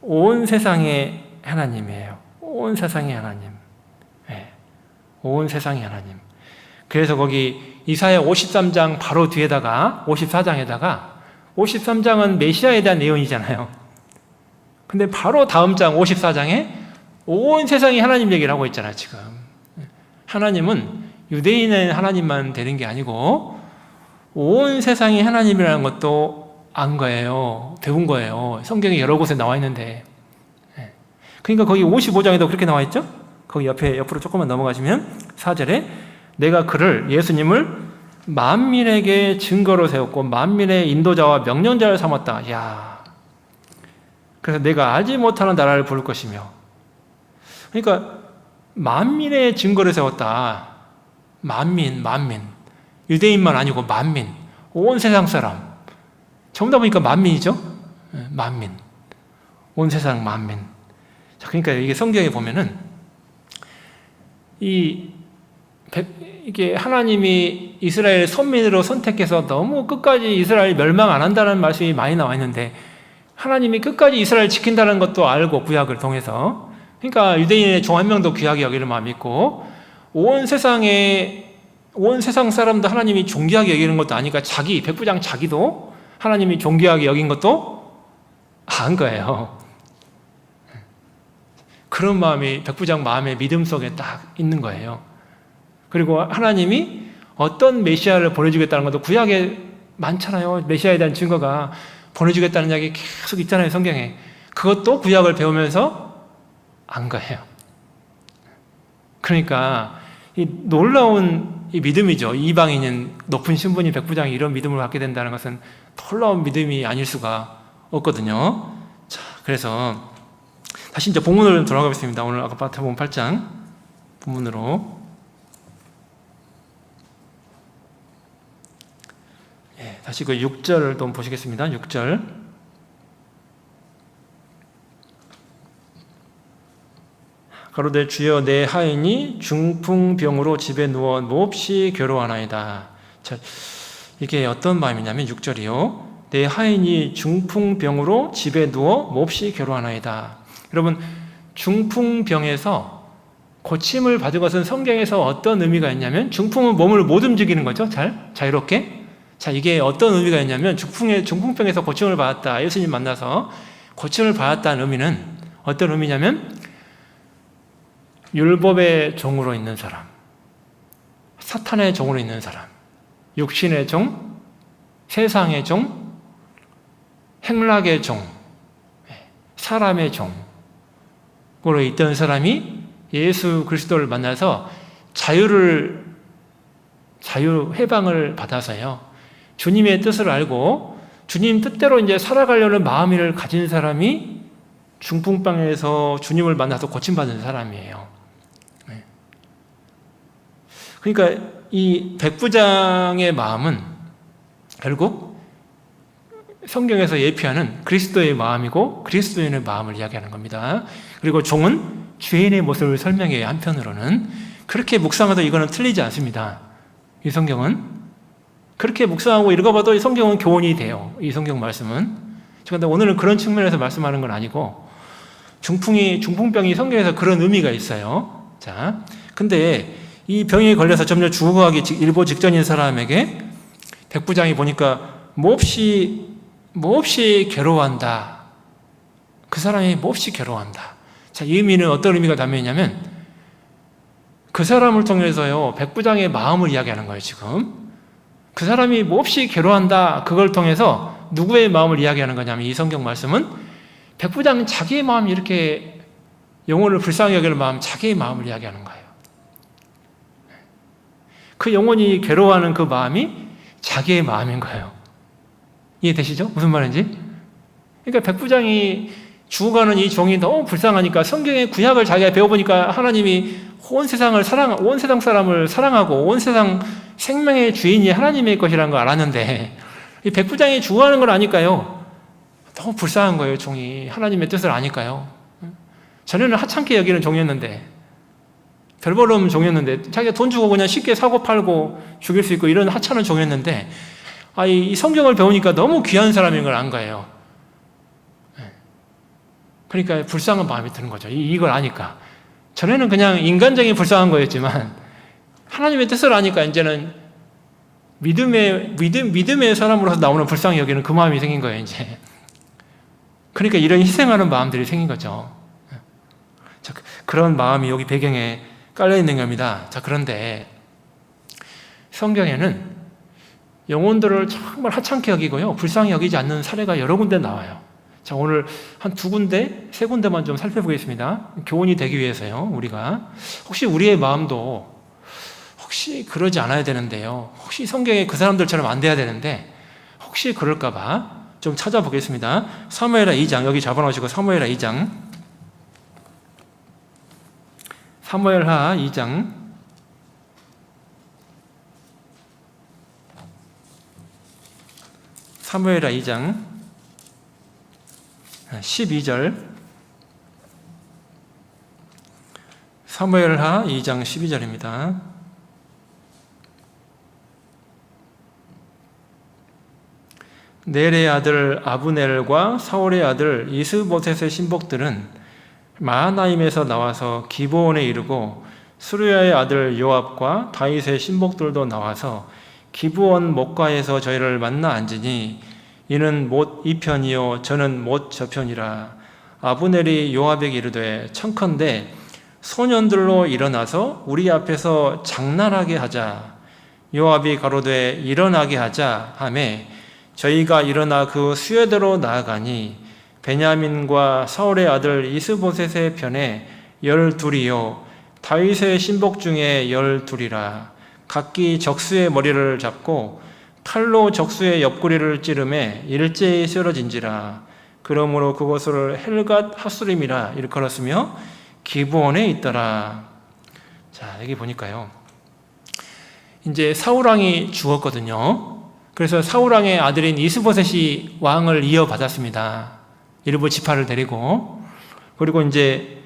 온 세상의 하나님이에요. 온 세상의 하나님. 네. 온 세상의 하나님. 그래서 거기 이사야 53장 바로 뒤에다가 54장에다가 53장은 메시아에 대한 내용이잖아요. 근데 바로 다음 장 54장에 온 세상이 하나님 얘기를 하고 있잖아요, 지금. 하나님은 유대인의 하나님만 되는 게 아니고 온 세상이 하나님이라는 것도 안 거예요. 배운 거예요. 성경에 여러 곳에 나와 있는데. 그러니까 거기 55장에도 그렇게 나와 있죠? 거기 옆으로 조금만 넘어가시면 4절에 내가 그를, 예수님을 만민에게 증거로 세웠고 만민의 인도자와 명령자를 삼았다. 야, 그래서 내가 알지 못하는 나라를 부를 것이며. 그러니까 만민의 증거를 세웠다. 만민. 유대인만 아니고 만민. 온 세상 사람. 전부 다 보니까 만민이죠? 만민. 온 세상 만민. 자, 그러니까 이게 성경에 보면은 이게 하나님이 이스라엘 선민으로 선택해서 너무 끝까지 이스라엘 멸망 안 한다는 말씀이 많이 나와 있는데 하나님이 끝까지 이스라엘 지킨다는 것도 알고 구약을 통해서, 그러니까 유대인의 종 한 명도 귀하게 여기는 마음이 있고 온 세상 사람도 하나님이 존귀하게 여기는 것도 아니까 백부장 자기도 하나님이 존귀하게 여긴 것도 안 거예요. 그런 마음이 백부장 마음의 믿음 속에 딱 있는 거예요. 그리고 하나님이 어떤 메시아를 보내주겠다는 것도 구약에 많잖아요. 메시아에 대한 증거가 보내주겠다는 이야기 계속 있잖아요, 성경에. 그것도 구약을 배우면서 안 거예요. 그러니까 이 놀라운 이 믿음이죠. 이방인인 높은 신분이 백부장이 이런 믿음을 갖게 된다는 것은 놀라운 믿음이 아닐 수가 없거든요. 자, 그래서 다시 이제 본문으로 돌아가겠습니다. 오늘 아까 마태복음 8장 본문으로. 다시 그 6절을 또 보시겠습니다. 6절. 가로되 주여 내 하인이 중풍병으로 집에 누워 몹시 괴로워하나이다. 자, 이게 어떤 마음이냐면 6절이요. 내 하인이 중풍병으로 집에 누워 몹시 괴로워하나이다. 여러분, 중풍병에서 고침을 받은 것은 성경에서 어떤 의미가 있냐면, 중풍은 몸을 못 움직이는 거죠. 자유롭게. 자, 이게 어떤 의미가 있냐면 중풍병에서 고침을 받았다. 예수님 만나서 고침을 받았다는 의미는 어떤 의미냐면 율법의 종으로 있는 사람, 사탄의 종으로 있는 사람, 육신의 종, 세상의 종, 행락의 종, 사람의 종으로 있던 사람이 예수 그리스도를 만나서 해방을 받아서요. 주님의 뜻을 알고 주님 뜻대로 이제 살아가려는 마음을 가진 사람이 중풍병에서 주님을 만나서 고침받은 사람이에요. 그러니까 이 백부장의 마음은 결국 성경에서 예피하는 그리스도의 마음이고 그리스도인의 마음을 이야기하는 겁니다. 그리고 종은 죄인의 모습을 설명해요. 한편으로는 그렇게 묵상해도 이거는 틀리지 않습니다. 이 성경은 그렇게 묵상하고 읽어봐도 이 성경은 교훈이 돼요. 이 성경 말씀은. 그런데 오늘은 그런 측면에서 말씀하는 건 아니고 중풍병이 성경에서 그런 의미가 있어요. 자, 근데 이 병에 걸려서 점점 죽어가기 일보 직전인 사람에게 백부장이 보니까 몹시 괴로워한다. 그 사람이 몹시 괴로워한다. 자, 이 의미는 어떤 의미가 담겨 있냐면 그 사람을 통해서요, 백부장의 마음을 이야기하는 거예요, 지금. 그 사람이 몹시 괴로워한다. 그걸 통해서 누구의 마음을 이야기하는 거냐면 이 성경 말씀은 백부장은 자기의 마음이 이렇게 영혼을 불쌍히 여기는 마음, 자기의 마음을 이야기하는 거예요. 그 영혼이 괴로워하는 그 마음이 자기의 마음인 거예요. 이해되시죠? 무슨 말인지? 그러니까 백부장이 죽어가는 이 종이 너무 불쌍하니까 성경의 구약을 자기가 배워보니까 하나님이 온 세상 사람을 사랑하고 온 세상 생명의 주인이 하나님의 것이라는 걸 알았는데 이 백부장이 죽어가는 걸 아니까요. 너무 불쌍한 거예요, 종이. 하나님의 뜻을 아니까요. 전에는 하찮게 여기는 종이었는데, 별볼 없는 종이었는데, 자기가 돈 주고 그냥 쉽게 사고 팔고 죽일 수 있고 이런 하찮은 종이었는데, 이 성경을 배우니까 너무 귀한 사람인 걸 안 거예요. 그러니까 불쌍한 마음이 드는 거죠. 이걸 아니까. 전에는 그냥 인간적인 불쌍한 거였지만, 하나님의 뜻을 아니까 이제는 믿음의 사람으로서 나오는 불쌍히 여기는 그 마음이 생긴 거예요, 이제. 그러니까 이런 희생하는 마음들이 생긴 거죠. 자, 그런 마음이 여기 배경에 깔려 있는 겁니다. 자, 그런데 성경에는 영혼들을 정말 하찮게 여기고요, 불쌍히 여기지 않는 사례가 여러 군데 나와요. 자, 오늘 한 2군데, 3군데만 좀 살펴보겠습니다. 교훈이 되기 위해서요, 우리가. 혹시 우리의 마음도 혹시 그러지 않아야 되는데요. 혹시 성경에 그 사람들처럼 안 돼야 되는데 혹시 그럴까봐 좀 찾아보겠습니다. 사무엘하 2장, 여기 잡아놓으시고 사무엘하 2장. 사무엘하 2장. 사무엘하 2장 12절. 사무엘하 2장 12절입니다. 넬의 아들 아브넬과 사울의 아들 이스보셋의 신복들은 마하나임에서 나와서 기브온에 이르고 스루야의 아들 요압과 다윗의 신복들도 나와서 기브온 목가에서 저희를 만나 앉으니 이는 못 이 편이요 저는 못 저 편이라. 아브넬이 요압에게 이르되 청컨대 소년들로 일어나서 우리 앞에서 장난하게 하자. 요압이 가로되 일어나게 하자 하매 저희가 일어나 그 수여대로 나아가니 베냐민과 사울의 아들 이스보셋의 편에 12이요 다윗의 신복 중에 12이라. 각기 적수의 머리를 잡고 칼로 적수의 옆구리를 찌르매 일제히 쓰러진지라. 그러므로 그곳을 헬갓 하수림이라 일컬었으며 기브온에 있더라. 자, 여기 보니까요, 이제 사울왕이 죽었거든요. 그래서 사울왕의 아들인 이스보셋이 왕을 이어받았습니다. 일부 지파를 데리고. 그리고 이제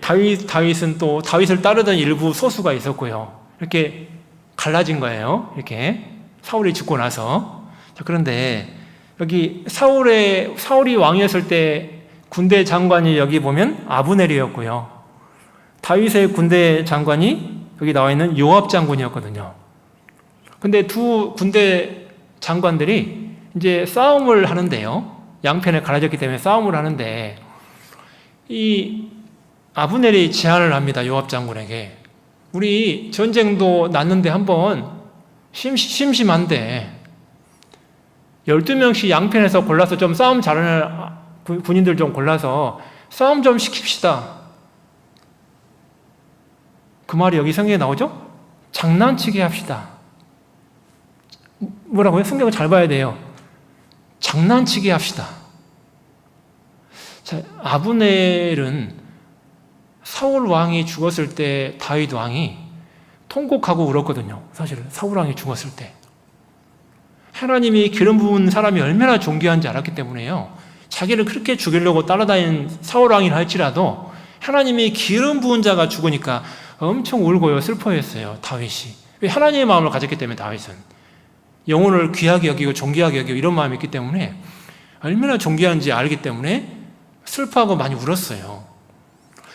다윗은 또 다윗을 따르던 일부 소수가 있었고요. 이렇게 갈라진 거예요. 이렇게 사울이 죽고 나서. 자, 그런데 여기 사울이 왕이었을 때 군대 장관이 여기 보면 아브넬이었고요. 다윗의 군대 장관이 여기 나와 있는 요압 장군이었거든요. 근데 두 군대 장관들이 이제 싸움을 하는데요. 양편에 갈라졌기 때문에 싸움을 하는데 이 아브넬이 제안을 합니다. 요압 장군에게. 우리 전쟁도 났는데 한번 심심한데 12명씩 양편에서 골라서 좀 싸움 잘하는 군인들 좀 골라서 싸움 좀 시킵시다. 그 말이 여기 성경에 나오죠? 장난치게 합시다. 뭐라고요? 성경을 잘 봐야 돼요. 장난치게 합시다. 자, 아브넬은 사울 왕이 죽었을 때 다윗 왕이 통곡하고 울었거든요. 사실은 사울 왕이 죽었을 때 하나님이 기름 부은 사람이 얼마나 존귀한지 알았기 때문에요. 자기를 그렇게 죽이려고 따라다니는 사울 왕이라 할지라도 하나님이 기름 부은 자가 죽으니까 엄청 울고요, 슬퍼했어요. 다윗이. 왜? 하나님의 마음을 가졌기 때문에. 다윗은 영혼을 귀하게 여기고 존귀하게 여기고 이런 마음이 있기 때문에 얼마나 존귀한지 알기 때문에 슬퍼하고 많이 울었어요.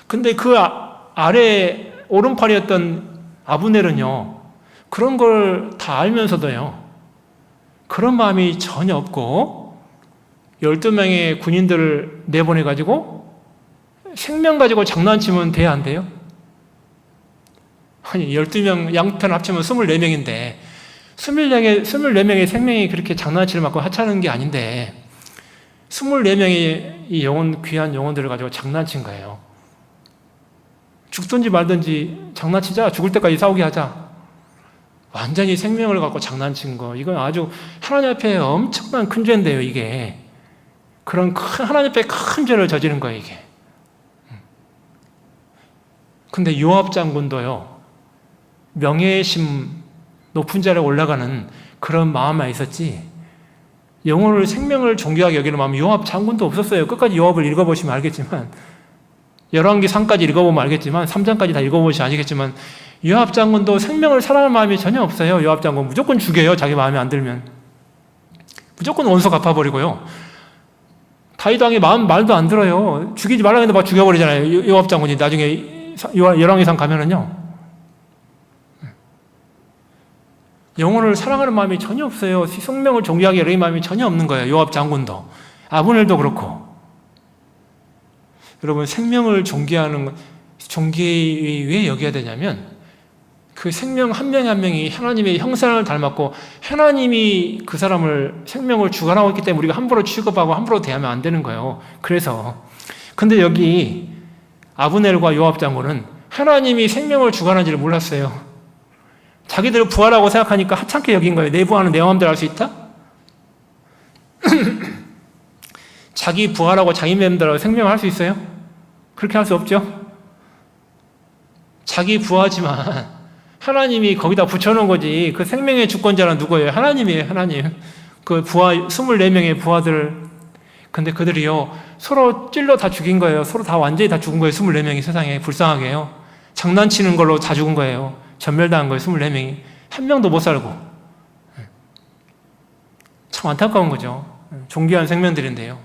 근데 그 아래 오른팔이었던 아브넬은요, 그런 걸 다 알면서도요, 그런 마음이 전혀 없고 12명의 군인들을 내보내가지고 생명 가지고 장난치면 돼야 안 돼요? 아니 12명 양편 합치면 24명인데 24명의 생명이 그렇게 장난치를 맞고 하찮은 게 아닌데 24명의 이 영혼, 귀한 영혼들을 가지고 장난친 거예요. 죽든지 말든지 장난치자. 죽을 때까지 싸우게 하자. 완전히 생명을 갖고 장난친 거. 이건 아주 하나님 앞에 엄청난 큰 죄인데요, 이게. 그런 하나님 앞에 큰 죄를 저지른 거예요, 이게. 근데 요압 장군도요, 명예심 높은 자리에 올라가는 그런 마음만 있었지, 영혼을, 생명을 존귀하게 여기는 마음, 요압 장군도 없었어요. 끝까지 요압을 읽어보시면 알겠지만, 열왕기 3까지 읽어보면 알겠지만, 3장까지 다 읽어보시면 아시겠지만, 요압 장군도 생명을 사랑하는 마음이 전혀 없어요. 요압 장군 무조건 죽여요. 자기 마음에 안 들면. 무조건 원수 갚아버리고요. 다윗 왕이 말도 안 들어요. 죽이지 말라고 했는데 막 죽여버리잖아요. 요압 장군이 나중에 열왕기상 가면은요. 영혼을 사랑하는 마음이 전혀 없어요. 생명을 존귀하게 여기는 마음이 전혀 없는 거예요. 요압 장군도. 아브넬도 그렇고. 여러분, 생명을 존귀하는, 존귀히 왜 여겨야 되냐면, 그 생명 한 명이 한 명이 하나님의 형상을 닮았고, 하나님이 그 사람을, 생명을 주관하고 있기 때문에 우리가 함부로 취급하고 함부로 대하면 안 되는 거예요. 그래서. 근데 여기 아브넬과 요압 장군은 하나님이 생명을 주관하는지를 몰랐어요. 자기들 부하라고 생각하니까 하찮게 여긴 거예요. 내 부하는 내 마음대로 할 수 있다? 자기 부하라고 자기 마음대로 생명을 할 수 있어요? 그렇게 할 수 없죠? 자기 부하지만 하나님이 거기다 붙여놓은 거지. 그 생명의 주권자는 누구예요? 하나님이에요, 하나님. 그 부하, 24명의 부하들. 근데 그들이요, 서로 찔러 다 죽인 거예요. 서로 다 완전히 다 죽은 거예요. 24명이 세상에. 불쌍하게요. 장난치는 걸로 다 죽은 거예요. 전멸당한 거예요, 24명이. 한 명도 못 살고. 참 안타까운 거죠. 존귀한 생명들인데요.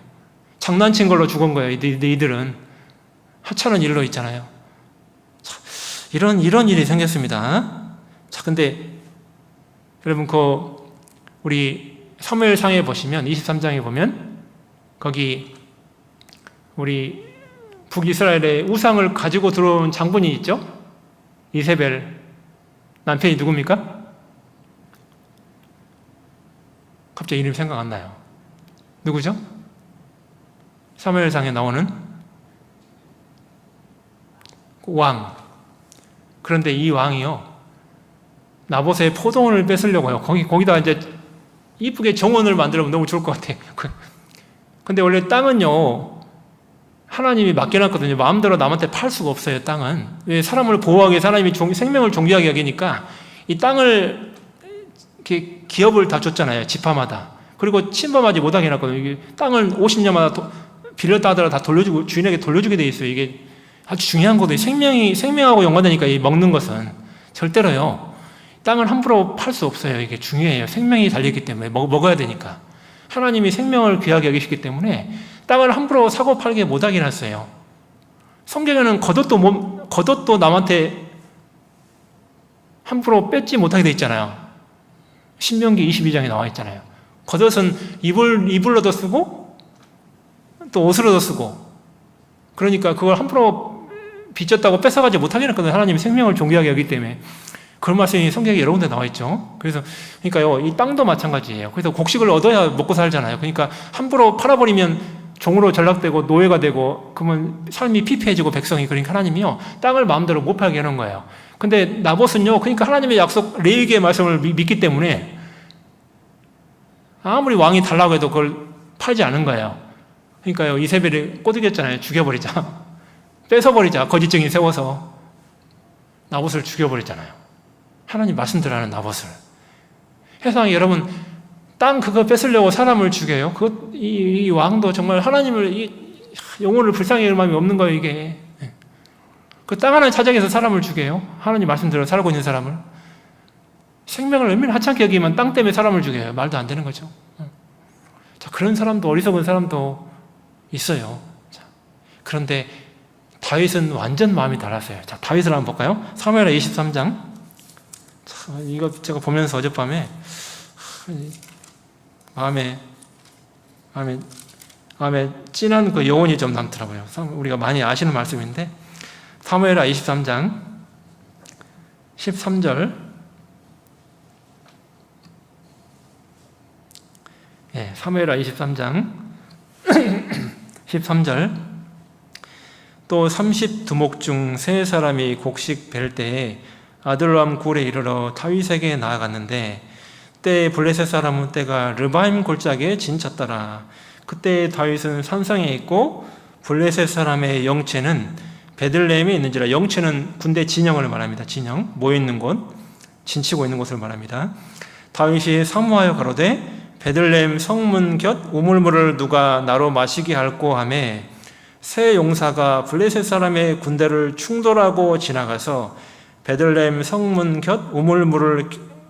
장난친 걸로 죽은 거예요, 이들은. 하찮은 일로 있잖아요. 이런 일이 생겼습니다. 자, 근데 여러분, 우리 사무엘상에 보시면, 23장에 보면, 거기 우리 북이스라엘의 우상을 가지고 들어온 장군이 있죠? 이세벨 남편이 누굽니까? 갑자기 이름이 생각 안 나요. 누구죠? 사무엘상에 나오는 왕. 그런데 이 왕이요, 나봇의 포도원을 뺏으려고요. 거기다가 이제 이쁘게 정원을 만들면 너무 좋을 것 같아. 근데 원래 땅은요, 하나님이 맡겨놨거든요. 마음대로 남한테 팔 수가 없어요, 땅은. 왜? 사람을 보호하기 위해 하나님이 생명을 존귀하게 여기니까 이 땅을, 이렇게 기업을 다 줬잖아요, 지파마다. 그리고 침범하지 못하게 해놨거든요. 이게 땅을 50년마다 빌렸다 하더라도 다 돌려주고, 주인에게 돌려주게 돼 있어요. 이게 아주 중요한 거거든요. 생명하고 연관되니까, 이 먹는 것은. 절대로요, 땅을 함부로 팔 수 없어요. 이게 중요해요. 생명이 달려있기 때문에. 먹어야 되니까. 하나님이 생명을 귀하게 여기시기 때문에 땅을 함부로 사고 팔게 못하게 해놨어요. 성경에는 겉옷도 남한테 함부로 뺏지 못하게 돼 있잖아요. 신명기 22장에 나와 있잖아요. 겉옷은 이불로도 쓰고 또 옷으로도 쓰고, 그러니까 그걸 함부로 빚졌다고 뺏어가지 못하게 해놨거든요. 하나님이 생명을 존귀하게 여기기 때문에. 그런 말씀이 성경에 여러 군데 나와 있죠. 그러니까요, 이 땅도 마찬가지예요. 그래서 곡식을 얻어야 먹고 살잖아요. 그러니까 함부로 팔아버리면 종으로 전락되고 노예가 되고, 그러면 삶이 피폐해지고 백성이. 그러니까 하나님이요, 땅을 마음대로 못 팔게 하는 거예요. 근데 나봇은요, 그러니까 하나님의 약속, 레위기의 말씀을 믿기 때문에 아무리 왕이 달라고 해도 그걸 팔지 않은 거예요. 그러니까요, 이세벨이 꼬드겼잖아요. 죽여버리자. 뺏어버리자. 거짓 증인 세워서 나봇을 죽여버리잖아요. 하나님 말씀대로 하는 나봇을. 세상에 여러분, 땅 그거 뺏으려고 사람을 죽여요? 이 왕도 정말 하나님을, 영혼을 불쌍히 여길 마음이 없는 거예요, 이게. 그 땅 하나 찾아내서 사람을 죽여요? 하나님 말씀대로 살고 있는 사람을. 생명을 얼마나 하찮게 여기면 땅 때문에 사람을 죽여요? 말도 안 되는 거죠. 자, 그런 사람도, 어리석은 사람도 있어요. 자, 그런데 다윗은 완전 마음이 달랐어요. 자, 다윗을 한번 볼까요? 사무엘하 23장. 참, 이거 제가 보면서 어젯밤에 마음에 찐한 그 여운이 좀 남더라고요. 우리가 많이 아시는 말씀인데, 사무엘하 23장 13절. 사무엘하 23장 13절 또 30두목 중 세 사람이 곡식 벨 때에 아둘람 굴에 이르러 다윗에게 나아갔는데 때에 블레셋 사람은 때가 르바임 골짜기에 진쳤더라. 그때 다윗은 산성에 있고 블레셋 사람의 영체는 베들레헴에 있는지라. 영체는 군대 진영을 말합니다. 진영, 모여있는 곳, 진치고 있는 곳을 말합니다. 다윗이 사모하여 가로되 베들레헴 성문 곁 우물물을 누가 나로 마시게 할꼬 하매 새 용사가 블레셋 사람의 군대를 충돌하고 지나가서 베들레헴 성문 곁 우물물을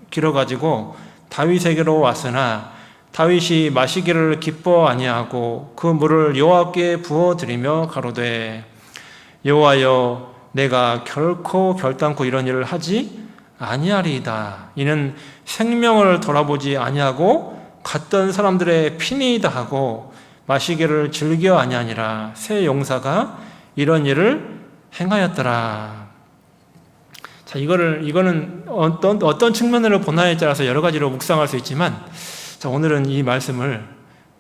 길어가지고 다윗에게로 왔으나 다윗이 마시기를 기뻐 아니하고 그 물을 여호와께 부어드리며 가로되 여호와여 내가 결코 결단코 이런 일을 하지 아니하리이다. 이는 생명을 돌아보지 아니하고 갔던 사람들의 피니이다 하고 마시기를 즐겨 아니하니라. 새 용사가 이런 일을 행하였더라. 자, 이거는 어떤 측면으로 보나에 따라서 여러 가지로 묵상할 수 있지만, 자, 오늘은 이 말씀을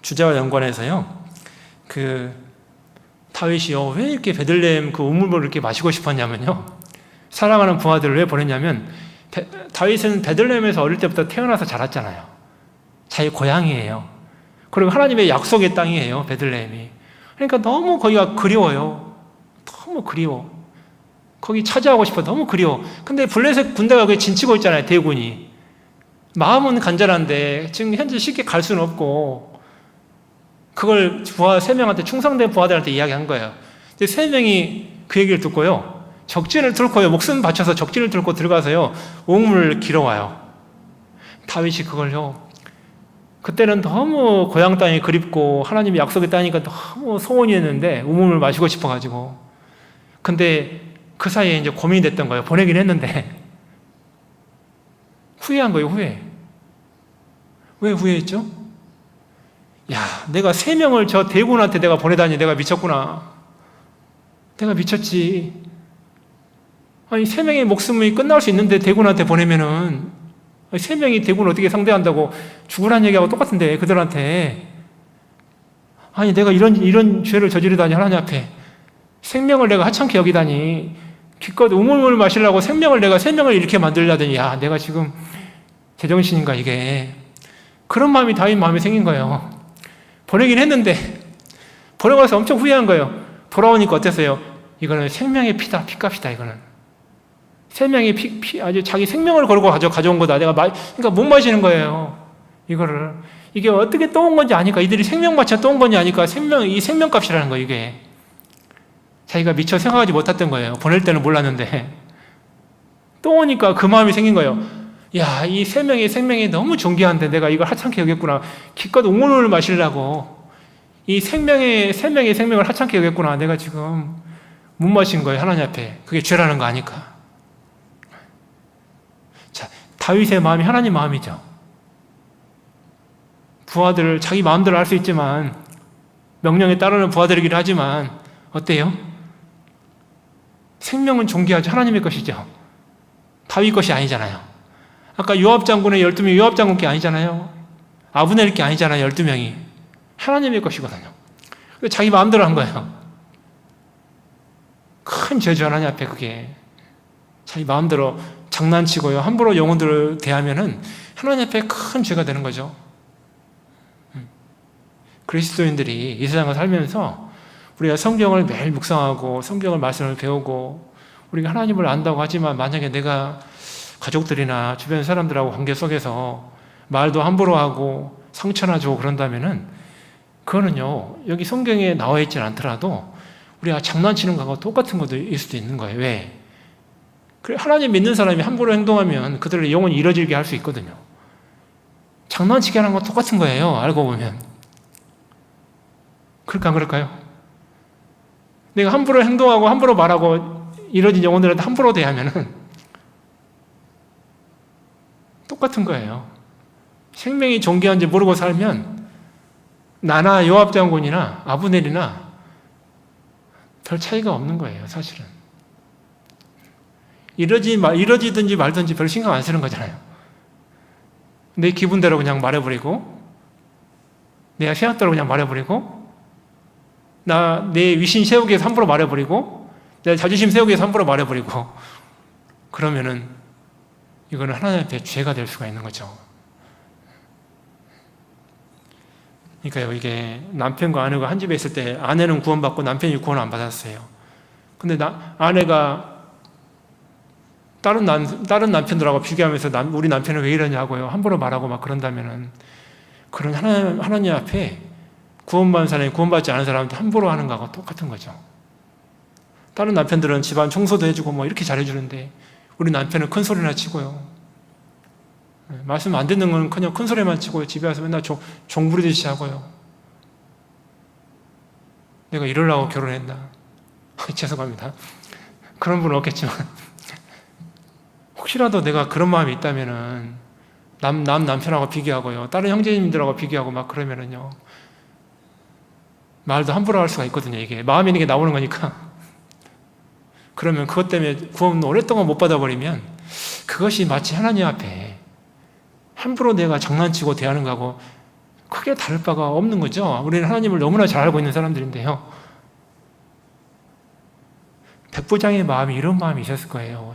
주제와 연관해서요, 다윗이요, 왜 이렇게 베들레헴 그 우물물을 이렇게 마시고 싶었냐면요, 사랑하는 부하들을 왜 보냈냐면, 다윗은 베들레헴에서 어릴 때부터 태어나서 자랐잖아요. 자기 고향이에요. 그리고 하나님의 약속의 땅이에요, 베들레헴이. 그러니까 너무 거기가 그리워요. 너무 그리워. 거기 차지하고 싶어. 너무 그리워. 근데 블레셋 군대가 거기 진치고 있잖아요, 대군이. 마음은 간절한데 지금 현재 쉽게 갈 수는 없고, 그걸 부하 3명한테, 충성된 부하들한테 이야기한 거예요. 근데 3명이 그 얘기를 듣고요, 적진을 뚫고요, 목숨 바쳐서 적진을 뚫고 들어가서요, 우물을 길어와요. 다윗이 그걸요, 그때는 너무 고향 땅이 그립고 하나님의 약속의 땅이니까 너무 소원이 했는데 우물을 마시고 싶어가지고. 근데 그 사이에 이제 고민이 됐던 거예요. 보내긴 했는데 후회한 거예요. 왜 후회했죠? 야, 내가 3명을 저 대군한테 내가 보내다니 내가 미쳤구나. 내가 미쳤지. 아니 3명의 목숨이 끝날 수 있는데 대군한테 보내면은, 3명이 대군을 어떻게 상대한다고, 죽으란 얘기하고 똑같은데 그들한테. 아니 내가 이런 죄를 저지르다니, 하나님 앞에 생명을 내가 하찮게 여기다니, 기껏 우물물 마시려고 내가 3명을 이렇게 만들려더니, 야, 내가 지금 제정신인가 이게. 그런 마음이 다윗 마음에 생긴 거예요. 보내긴 했는데 보내고서 엄청 후회한 거예요. 돌아오니까 어땠어요? 이거는 생명의 피다, 피값이다. 이거는 3명이 아주 자기 생명을 걸고 가져온 거다. 그러니까 못 마시는 거예요. 이거를. 이게 어떻게 떠온 건지 아니까, 이들이 생명 바쳐 떠온 건지 아니까, 이 생명값이라는 거, 이게. 자기가 미처 생각하지 못했던 거예요. 보낼 때는 몰랐는데. 또 오니까 그 마음이 생긴 거예요. 야, 이 3명의 생명이 너무 존귀한데 내가 이걸 하찮게 여겼구나. 기껏 우물을 마시려고 이 3명의 생명을 하찮게 여겼구나. 내가 지금 못 마신 거예요, 하나님 앞에. 그게 죄라는 거 아니까. 자, 다윗의 마음이 하나님 마음이죠. 부하들, 자기 마음대로 할 수 있지만, 명령에 따르는 부하들이기도 하지만, 어때요? 생명은 존귀하죠. 하나님의 것이죠. 다윗 것이 아니잖아요. 아까 요압 장군의 12명이 요압 장군 게 아니잖아요. 아브넬 게 아니잖아요. 12명이. 하나님의 것이거든요. 자기 마음대로 한 거예요. 큰 죄죠, 하나님 앞에. 그게 자기 마음대로 장난치고요, 함부로 영혼들을 대하면은 하나님 앞에 큰 죄가 되는 거죠. 그리스도인들이 이 세상을 살면서 우리가 성경을 매일 묵상하고 성경을 말씀을 배우고 우리가 하나님을 안다고 하지만, 만약에 내가 가족들이나 주변 사람들하고 관계 속에서 말도 함부로 하고 상처나 주고 그런다면은, 그거는요, 여기 성경에 나와 있지는 않더라도 우리가 장난치는 거하고 똑같은 것일 수도 있는 거예요. 왜? 그래, 하나님 믿는 사람이 함부로 행동하면 그들의 영혼이 이뤄지게 할 수 있거든요. 장난치게 하는 건 똑같은 거예요, 알고 보면. 그럴까 안 그럴까요? 내가 함부로 행동하고 함부로 말하고 이뤄진 영혼들한테 함부로 대하면은 똑같은 거예요. 생명이 존귀한지 모르고 살면 나나 요압 장군이나 아브넬이나 별 차이가 없는 거예요, 사실은. 이뤄지든지 말든지 별 신경 안 쓰는 거잖아요. 내 기분대로 그냥 말해버리고, 내가 생각대로 그냥 말해버리고, 내 위신 세우기 위해서 함부로 말해버리고 내 자존심 세우기 위해서 함부로 말해버리고 그러면은 이거는 하나님 앞에 죄가 될 수가 있는 거죠. 그러니까요, 이게 남편과 아내가 한 집에 있을 때 아내는 구원받고 남편이 구원을 안 받았어요. 근데 아내가 다른 남편들하고 비교하면서 우리 남편은 왜 이러냐고요. 함부로 말하고 막 그런다면은 그런 하나님 앞에 구원받은 사람이 구원받지 않은 사람한테 함부로 하는 거하고 똑같은 거죠. 다른 남편들은 집안 청소도 해주고 뭐 이렇게 잘해주는데 우리 남편은 큰 소리나 치고요. 말씀 안 듣는 건 그냥 큰 소리만 치고요. 집에 와서 맨날 종 부리듯이 하고요. 내가 이러려고 결혼했나? 죄송합니다. 그런 분은 없겠지만 혹시라도 내가 그런 마음이 있다면은 남편하고 비교하고요. 다른 형제님들하고 비교하고 막 그러면은요. 말도 함부로 할 수가 있거든요. 이게 마음에 있는 게 나오는 거니까. 그러면 그것 때문에 구원 오랫동안 못 받아버리면 그것이 마치 하나님 앞에 함부로 내가 장난치고 대하는 거하고 크게 다를 바가 없는 거죠. 우리는 하나님을 너무나 잘 알고 있는 사람들인데요. 백부장의 마음이 이런 마음이 있었을 거예요.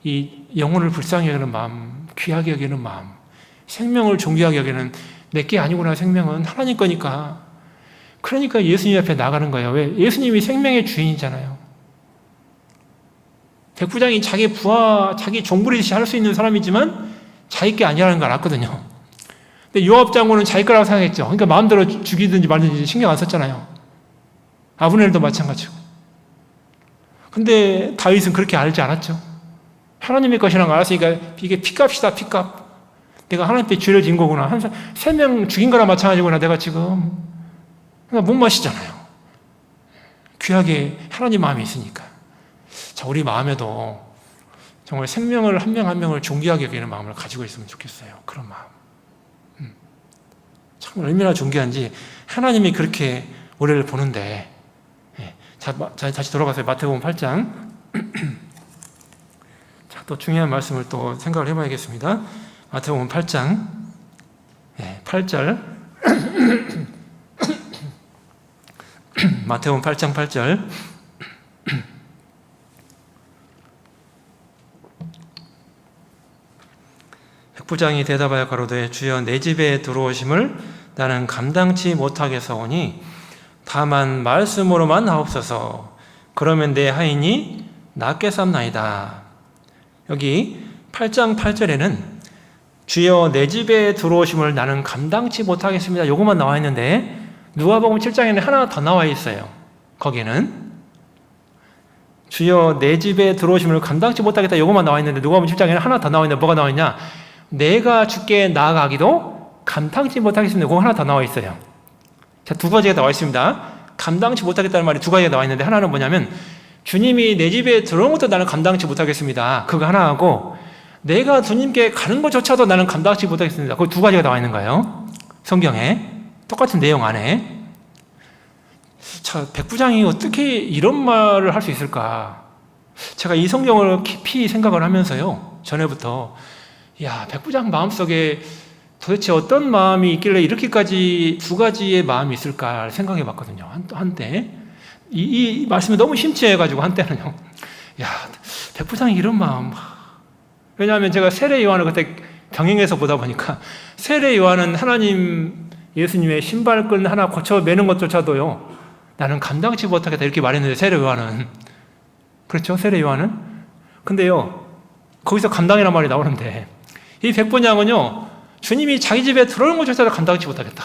이 영혼을 불쌍히 여기는 마음, 귀하게 여기는 마음, 생명을 존귀하게 여기는 내게 아니구나. 생명은 하나님 거니까. 그러니까 예수님 앞에 나가는 거예요. 왜? 예수님이 생명의 주인이잖아요. 백부장이 자기 부하, 자기 종부리듯이 할 수 있는 사람이지만 자기 게 아니라는 걸 알았거든요. 근데 요압 장군은 자기 거라고 생각했죠. 그러니까 마음대로 죽이든지 말든지 신경 안 썼잖아요. 아브넬도 마찬가지고. 근데 다윗은 그렇게 알지 않았죠. 하나님의 것이라는 걸 알았으니까 이게 피값이다, 피값. 내가 하나님 앞에 죄를 진 거구나. 3명 죽인 거랑 마찬가지구나, 내가 지금. 그러니까 못 마시잖아요. 귀하게 하나님 마음이 있으니까. 자, 우리 마음에도 정말 생명을 한 명 한 명을 존귀하게 여기는 마음을 가지고 있으면 좋겠어요. 그런 마음. 참 얼마나 존귀한지 하나님이 그렇게 우리를 보는데. 자, 다시 돌아가서요. 마태복음 8장. 자, 또 중요한 말씀을 또 생각을 해봐야겠습니다. 마태복음 8장 8절. 마태복음 8장 8절. 백부장이 대답하여 가로되 주여 내 집에 들어오심을 나는 감당치 못하겠사오니 다만 말씀으로만 하옵소서. 그러면 내 하인이 낫게 삼나이다. 여기 8장 8절에는 주여 내 집에 들어오심을 나는 감당치 못하겠습니다. 요것만 나와 있는데 누가복음 7장에는 하나 더 나와 있어요. 거기는 주여 내 집에 들어오심을 감당치 못하겠다. 요것만 나와 있는데 누가복음 7장에는 하나 더 나와 있는데 뭐가 나와 있냐? 내가 주께 나아가기도 감당치 못하겠습니다. 그거 하나 더 나와 있어요. 자, 두 가지가 나와 있습니다. 감당치 못하겠다는 말이 두 가지가 나와 있는데 하나는 뭐냐면 주님이 내 집에 들어온 것도 나는 감당치 못하겠습니다. 그거 하나 하고 내가 주님께 가는 것조차도 나는 감당치 못하겠습니다. 그 두 가지가 나와 있는 거예요. 성경에. 똑같은 내용 안에. 자, 백부장이 어떻게 이런 말을 할 수 있을까? 제가 이 성경을 깊이 생각을 하면서요. 전에부터 야, 백부장 마음속에 도대체 어떤 마음이 있길래 이렇게까지 두 가지의 마음이 있을까 생각해 봤거든요. 한때. 이 말씀이 너무 심취해가지고 한때는요. 야, 백부장이 이런 마음. 왜냐하면 제가 세례 요한을 그때 병행해서 보다 보니까 세례 요한은 하나님 예수님의 신발끈 하나 고쳐 매는 것조차도요. 나는 감당치 못하겠다 이렇게 말했는데 세례 요한은. 그렇죠? 세례 요한은. 근데요. 거기서 감당이라는 말이 나오는데 이 백부장은요. 주님이 자기 집에 들어오는 것조차도 감당치 못하겠다.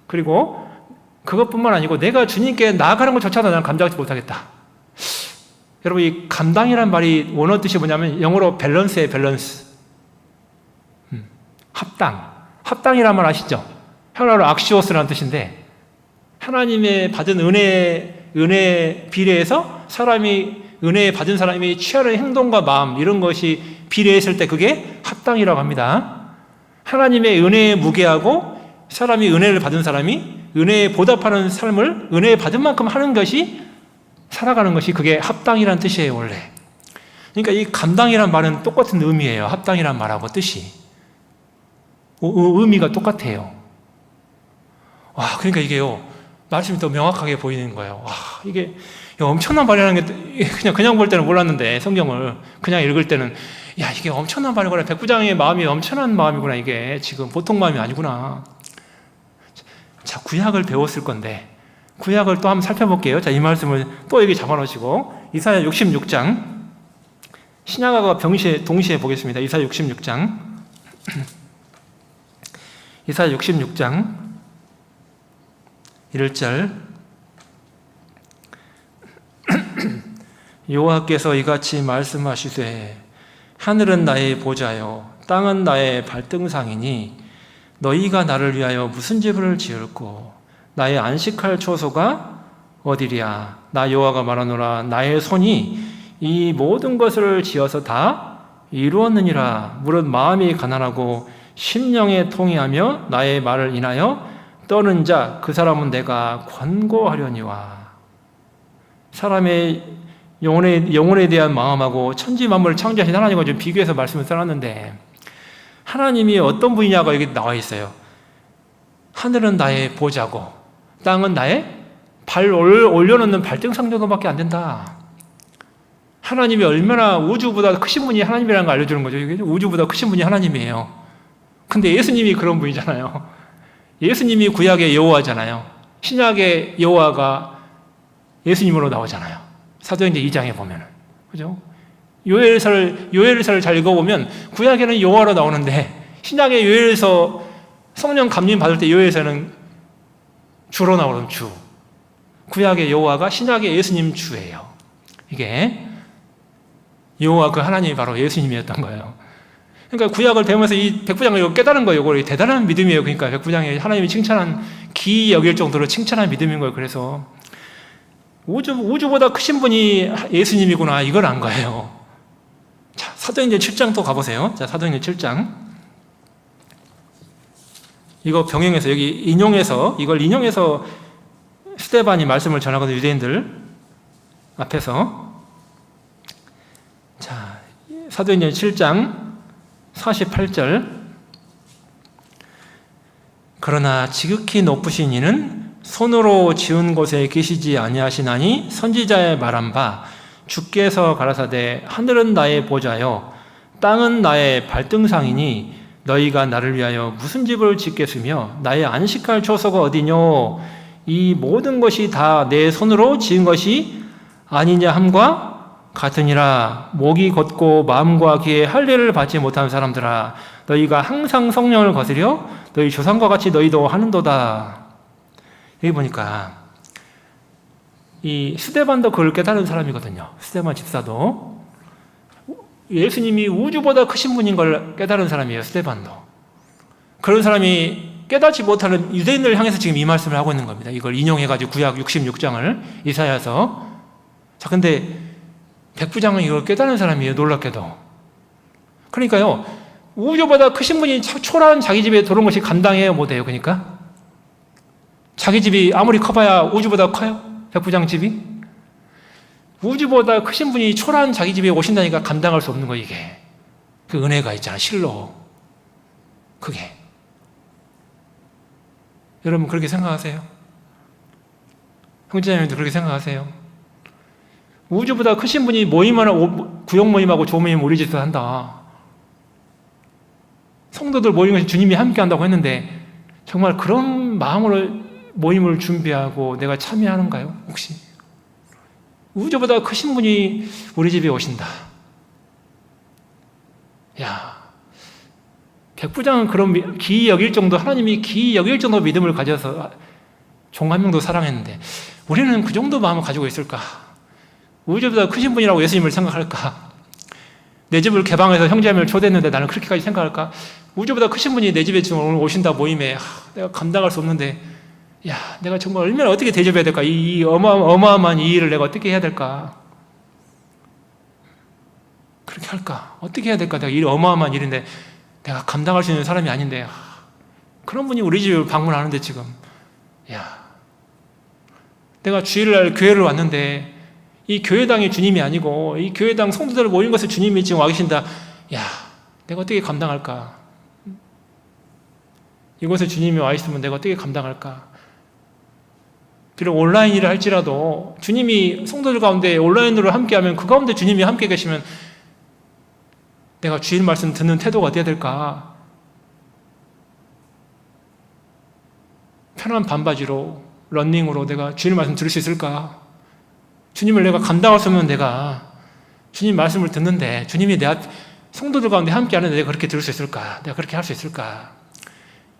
그리고 그것뿐만 아니고 내가 주님께 나아가는 것조차도 나는 감당치 못하겠다. 여러분 이 감당이란 말이 원어 뜻이 뭐냐면 영어로 밸런스예요. 밸런스. 합당. 합당이란 말 아시죠? 현어로 악시오스라는 뜻인데 하나님의 받은 은혜 비례해서 은혜 받은 사람이 취하는 행동과 마음 이런 것이 비례했을 때 그게 합당이라고 합니다. 하나님의 은혜에 무게하고 사람이 은혜를 받은 사람이 은혜에 보답하는 삶을 은혜에 받은 만큼 하는 것이 살아가는 것이 그게 합당이란 뜻이에요. 원래. 그러니까 이 감당이란 말은 똑같은 의미예요. 합당이란 말하고 뜻이. 의미가 똑같아요. 와, 그러니까 이게요. 말씀이 더 명확하게 보이는 거예요. 와, 이게 엄청난 발견하는 게 그냥 볼 때는 몰랐는데, 성경을 그냥 읽을 때는 야, 이게 엄청난 발견이구나. 백부장의 마음이 엄청난 마음이구나. 이게 지금 보통 마음이 아니구나. 자, 구약을 배웠을 건데 구약을 또 한번 살펴볼게요. 자, 이 말씀을 또 여기 잡아놓으시고 이사야 66장 신약과 동시에 보겠습니다. 이사야 66장 이사야 66장 1절 여호와께서 이같이 말씀하시되 하늘은 나의 보좌요 땅은 나의 발등상이니 너희가 나를 위하여 무슨 집을 지을꼬 나의 안식할 초소가 어디랴 나 여호와가 말하노라 나의 손이 이 모든 것을 지어서 다 이루었느니라 무릇 마음이 가난하고 심령에 통이하며 나의 말을 인하여 떠는 자 그 사람은 내가 권고하려니와. 사람의 영혼에 대한 마음하고 천지 만물을 창조하신 하나님과 좀 비교해서 말씀을 써놨는데 하나님이 어떤 분이냐가 여기 나와 있어요. 하늘은 나의 보좌고 땅은 나의 발 올려놓는 발등상 정도밖에 안 된다. 하나님이 얼마나 우주보다 크신 분이 하나님이라는 걸 알려주는 거죠. 우주보다 크신 분이 하나님이에요. 근데 예수님이 그런 분이잖아요. 예수님이 구약의 여호와잖아요. 신약의 여호와가 예수님으로 나오잖아요. 사도행전 2장에 보면은. 그죠? 요엘서를 잘 읽어보면 구약에는 여호와로 나오는데 신약의 요엘서 성령 감림 받을 때 요엘서는 주로 나오는 주. 구약의 여호와가 신약의 예수님 주예요. 이게 여호와 그 하나님이 바로 예수님이었던 거예요. 그러니까 구약을 배우면서 이 백부장을 깨달은 거예요. 이거 대단한 믿음이에요. 그러니까 백부장이 하나님이 칭찬한 기이 여길 정도로 칭찬한 믿음인 거예요. 그래서 우주보다 크신 분이 예수님이구나 이걸 안 거예요. 자, 사도행전 7장 또 가보세요. 자, 사도행전 7장 이거 병행해서 여기 이걸 인용해서 스데반이 말씀을 전하거든요. 유대인들 앞에서. 자, 사도행전 7장 48절 그러나 지극히 높으신 이는 손으로 지은 곳에 계시지 아니하시나니 선지자의 말한 바 주께서 가라사대 하늘은 나의 보좌요 땅은 나의 발등상이니 너희가 나를 위하여 무슨 집을 짓겠으며 나의 안식할 초소가 어디뇨 이 모든 것이 다 내 손으로 지은 것이 아니냐 함과 같으니라. 목이 걷고 마음과 귀에 할례를 받지 못하는 사람들아 너희가 항상 성령을 거스려 너희 조상과 같이 너희도 하는도다. 여기 보니까 이 스데반도 그걸 깨달은 사람이거든요. 스데반 집사도 예수님이 우주보다 크신 분인 걸 깨달은 사람이에요. 스데반도. 그런 사람이 깨닫지 못하는 유대인을 향해서 지금 이 말씀을 하고 있는 겁니다. 이걸 인용해가지고 구약 66장을 이사야서. 자, 근데 백부장은 이걸 깨달은 사람이에요. 놀랍게도. 그러니까요, 우주보다 크신 분이 초라한 자기 집에 들어온 것이 감당해요? 못해요? 그러니까 자기 집이 아무리 커봐야 우주보다 커요? 백부장 집이? 우주보다 크신 분이 초라한 자기 집에 오신다니까 감당할 수 없는 거 이게. 그 은혜가 있잖아, 실로. 그게. 여러분 그렇게 생각하세요? 형제자매도 그렇게 생각하세요? 우주보다 크신 분이 모임하나 구역 모임하고 조모임 우리 집에서 한다. 성도들 모이는 것이 주님이 함께 한다고 했는데 정말 그런 마음으로 모임을 준비하고 내가 참여하는가요? 혹시? 우주보다 크신 분이 우리 집에 오신다. 야, 백부장은 그런 기이 여길 정도, 하나님이 기이 여길 정도 믿음을 가져서 종 한 명도 사랑했는데 우리는 그 정도 마음을 가지고 있을까? 우주보다 크신 분이라고 예수님을 생각할까? 내 집을 개방해서 형제자매를 초대했는데 나는 그렇게까지 생각할까? 우주보다 크신 분이 내 집에 지금 오늘 오신다 모임에 내가 감당할 수 없는데 야, 내가 정말 얼마나 어떻게 대접해야 될까? 이 어마어마한 이 일을 내가 어떻게 해야 될까? 그렇게 할까? 어떻게 해야 될까? 내가 이 어마어마한 일인데 내가 감당할 수 있는 사람이 아닌데 그런 분이 우리 집을 방문하는데 지금 야, 내가 주일날 교회를 왔는데 이 교회당이 주님이 아니고 이 교회당 성도들 모인 것을 주님이 지금 와 계신다. 야, 내가 어떻게 감당할까? 이곳에 주님이 와 있으면 내가 어떻게 감당할까? 비록 온라인이라 할지라도 주님이 성도들 가운데 온라인으로 함께하면 그 가운데 주님이 함께 계시면 내가 주일 말씀 듣는 태도가 어때야 될까? 편한 반바지로 러닝으로 내가 주일 말씀 들을 수 있을까? 주님을 내가 감당할 수 없는 내가 주님 말씀을 듣는데 주님이 내 앞 성도들 가운데 함께하는데 내가 그렇게 들을 수 있을까? 내가 그렇게 할 수 있을까?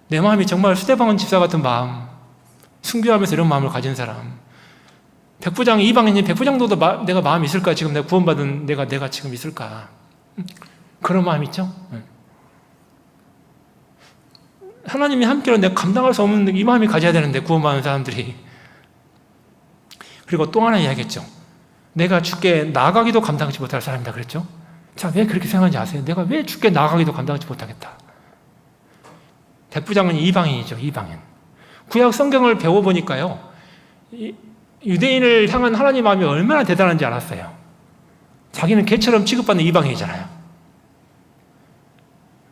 내 마음이 정말 스데반 집사 같은 마음, 순교하면서 이런 마음을 가진 사람, 백부장 이방인이 백부장도 내가 마음이 있을까? 지금 내가 구원받은 내가 지금 있을까? 그런 마음 있죠? 하나님이 함께로 내가 감당할 수 없는 이 마음이 가져야 되는데 구원받은 사람들이. 그리고 또 하나 이야기했죠. 내가 주께 나아가기도 감당하지 못할 사람이다 그랬죠. 자, 왜 그렇게 생각하는지 아세요? 내가 왜 주께 나아가기도 감당하지 못하겠다. 백부장은 이방인이죠. 이방인. 구약 성경을 배워보니까요, 유대인을 향한 하나님 마음이 얼마나 대단한지 알았어요. 자기는 개처럼 취급받는 이방인이잖아요.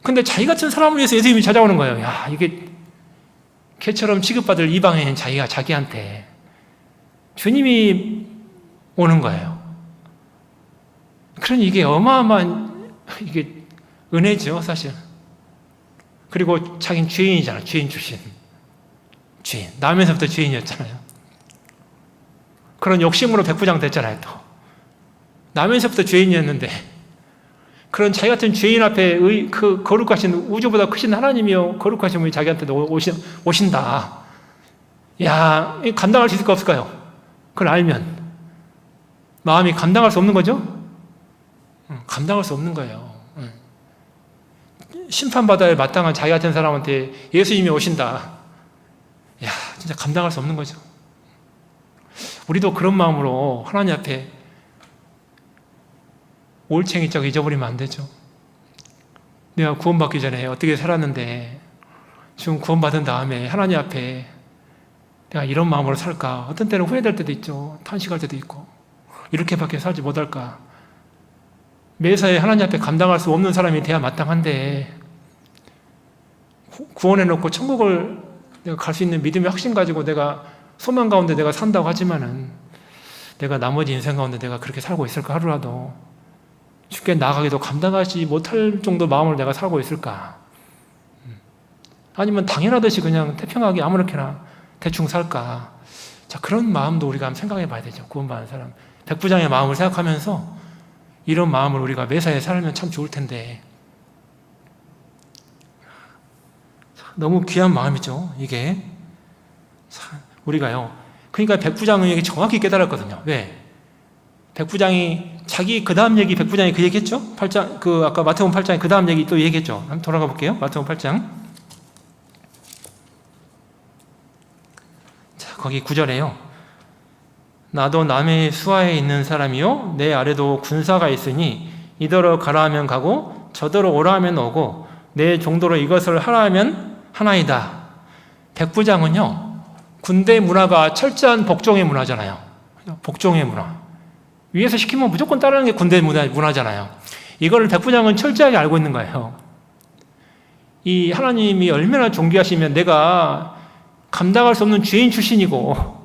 근데 자기 같은 사람을 위해서 예수님이 찾아오는 거예요. 야, 이게 개처럼 취급받을 이방인 자기한테 주님이 오는 거예요. 그러니 이게 어마어마한 이게 은혜죠, 사실. 그리고 자기는 죄인이잖아. 죄인 출신. 죄인. 나면서부터 죄인이었잖아요. 그런 욕심으로 백부장 됐잖아요, 또. 나면서부터 죄인이었는데, 그런 자기 같은 죄인 앞에 그 거룩하신 우주보다 크신 하나님이요, 거룩하신 분이 자기한테 오신다. 야, 감당할 수 있을까 없을까요? 그걸 알면. 마음이 감당할 수 없는 거죠? 감당할 수 없는 거예요. 심판받아야 마땅한 자기 같은 사람한테 예수님이 오신다. 야, 진짜 감당할 수 없는 거죠. 우리도 그런 마음으로 하나님 앞에 올챙이짝 잊어버리면 안 되죠. 내가 구원받기 전에 어떻게 살았는데 지금 구원받은 다음에 하나님 앞에 내가 이런 마음으로 살까? 어떤 때는 후회될 때도 있죠. 탄식할 때도 있고. 이렇게밖에 살지 못할까? 매사에 하나님 앞에 감당할 수 없는 사람이 돼야 마땅한데 구원해놓고 천국을 내가 갈 수 있는 믿음의 확신 가지고 내가 소망 가운데 내가 산다고 하지만은 내가 나머지 인생 가운데 내가 그렇게 살고 있을까? 하루라도 쉽게 나가기도 감당하지 못할 정도 마음을 내가 살고 있을까? 아니면 당연하듯이 그냥 태평하게 아무렇게나 대충 살까? 자, 그런 마음도 우리가 한번 생각해 봐야 되죠. 구원받은 사람. 백부장의 마음을 생각하면서 이런 마음을 우리가 매사에 살면 참 좋을 텐데. 너무 귀한 마음이죠, 이게. 우리가요. 그러니까 백부장은 이게 정확히 깨달았거든요. 왜? 백부장이 자기 그 다음 얘기 백부장이 그 얘기했죠? 8장, 아까 마태복음 8장에 그 다음 얘기 또 얘기했죠? 한번 돌아가 볼게요. 마태복음 8장. 자, 거기 9절에요. 나도 남의 수하에 있는 사람이요 내 아래도 군사가 있으니 이더러 가라 하면 가고 저더러 오라 하면 오고 내 정도로 이것을 하라 하면 하나이다. 백부장은요, 군대 문화가 철저한 복종의 문화잖아요. 복종의 문화. 위에서 시키면 무조건 따르는 게 군대 문화잖아요. 이걸 백부장은 철저하게 알고 있는 거예요. 이 하나님이 얼마나 존귀하시면 내가 감당할 수 없는 죄인 출신이고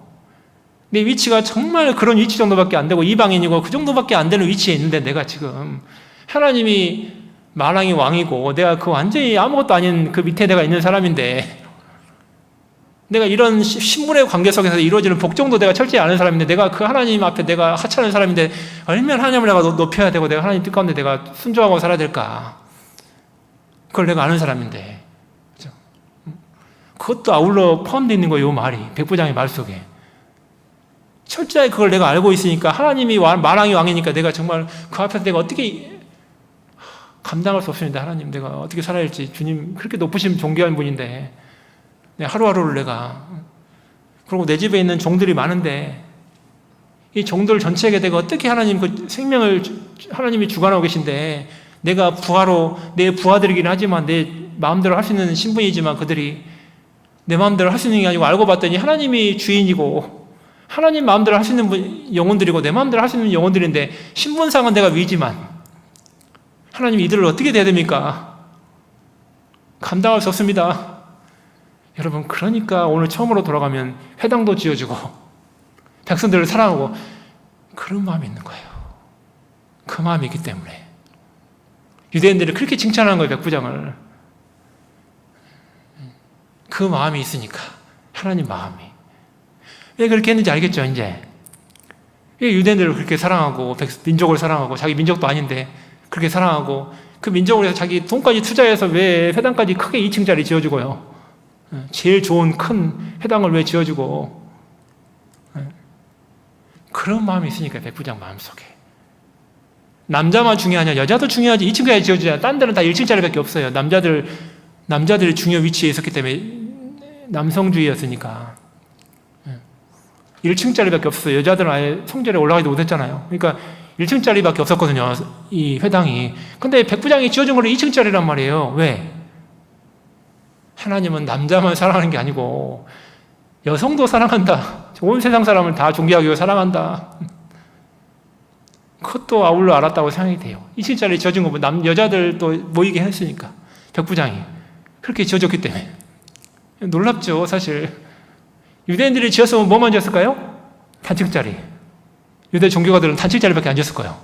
내 위치가 정말 그런 위치 정도밖에 안 되고 이방인이고 그 정도밖에 안 되는 위치에 있는데 내가 지금 하나님이 만왕이 왕이고 내가 그 완전히 아무것도 아닌 그 밑에 내가 있는 사람인데 내가 이런 신분의 관계 속에서 이루어지는 복종도 내가 철저히 아는 사람인데 내가 그 하나님 앞에 내가 하찮은 사람인데 얼마나 하나님을 내가 높여야 되고 내가 하나님 뜻 가운데 내가 순종하고 살아야 될까? 그걸 내가 아는 사람인데. 그렇죠? 그것도 아울러 포함되어 있는 거예요, 이 말이. 백부장의 말 속에. 철저히 그걸 내가 알고 있으니까 하나님이 만왕이 왕이니까 내가 정말 그 앞에서 내가 어떻게 감당할 수 없습니다. 하나님 내가 어떻게 살아야 할지. 주님 그렇게 높으신 존귀한 분인데 하루하루를 내가, 그리고 내 집에 있는 종들이 많은데 이 종들 전체에게 내가 어떻게 하나님 그 생명을 하나님이 주관하고 계신데 내가 부하로 내 부하들이긴 하지만 내 마음대로 할 수 있는 신분이지만 그들이 내 마음대로 할 수 있는 게 아니고 알고 봤더니 하나님이 주인이고 하나님 마음대로 할 수 있는 영혼들이고 내 마음대로 할 수 있는 영혼들인데 신분상은 내가 위지만 하나님 이들을 어떻게 대해야 됩니까? 감당할 수 없습니다. 여러분, 그러니까 오늘 처음으로 돌아가면 회당도 지어주고 백성들을 사랑하고 그런 마음이 있는 거예요. 그 마음이 있기 때문에 유대인들이 그렇게 칭찬하는 거예요. 백부장을. 그 마음이 있으니까 하나님 마음이 왜 그렇게 했는지 알겠죠. 이제 유대인들을 그렇게 사랑하고 민족을 사랑하고 자기 민족도 아닌데 그렇게 사랑하고 그 민족을 위해서 자기 돈까지 투자해서 왜 회당까지 크게 2층짜리 지어주고요. 제일 좋은 큰 회당을 왜 지어주고 그런 마음이 있으니까 백부장 마음속에 남자만 중요하냐 여자도 중요하지. 2층까지 지어주잖아. 딴 데는 다 1층짜리밖에 없어요. 남자들이 중요 위치에 있었기 때문에 남성주의였으니까 1층짜리밖에 없어요. 여자들은 아예 성전에 올라가지도 못했잖아요. 그러니까 1층짜리밖에 없었거든요. 이 회당이. 근데 백부장이 지어준 거는 2층짜리란 말이에요. 왜? 하나님은 남자만 사랑하는 게 아니고 여성도 사랑한다. 온 세상 사람을 다 존귀하기 위해 사랑한다. 그것도 아울러 알았다고 생각이 돼요. 2층짜리 지어준 거 여자들도 모이게 했으니까 백부장이 그렇게 지어줬기 때문에 놀랍죠. 사실 유대인들이 지었으면 뭐만 지었을까요? 단층짜리. 유대 종교가들은 단층짜리밖에 안 지었을 거예요.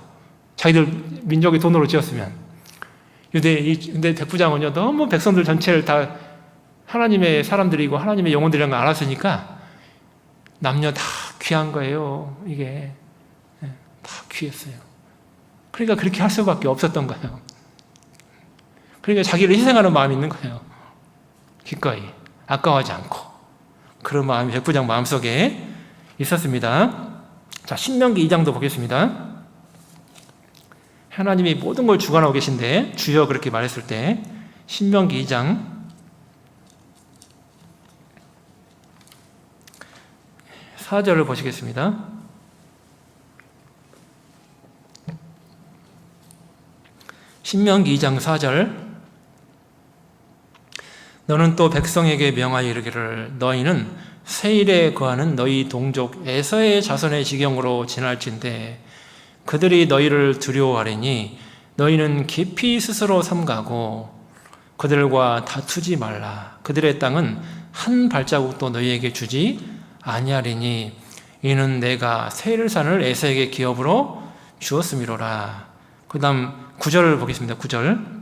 자기들 민족의 돈으로 지었으면. 근데 백부장은요 너무 백성들 전체를 다 하나님의 사람들이고 하나님의 영혼들이라는 걸 알았으니까 남녀 다 귀한 거예요. 이게 다 귀했어요. 그러니까 그렇게 할 수밖에 없었던 거예요. 그러니까 자기를 희생하는 마음이 있는 거예요. 기꺼이 아까워하지 않고 그런 마음이 백부장 마음속에 있었습니다. 자, 신명기 2장도 보겠습니다. 하나님이 모든 걸 주관하고 계신데 주여 그렇게 말했을 때 신명기 2장 4절을 보시겠습니다. 신명기 2장 4절 너는 또 백성에게 명하여 이르기를 너희는 세일에 거하는 너희 동족 에서의 자손의 지경으로 지날진대 그들이 너희를 두려워하리니 너희는 깊이 스스로 삼가고 그들과 다투지 말라. 그들의 땅은 한 발자국도 너희에게 주지 아니하리니 이는 내가 세일산을 에서에게 기업으로 주었음이로라. 그 다음 9절을 보겠습니다. 9절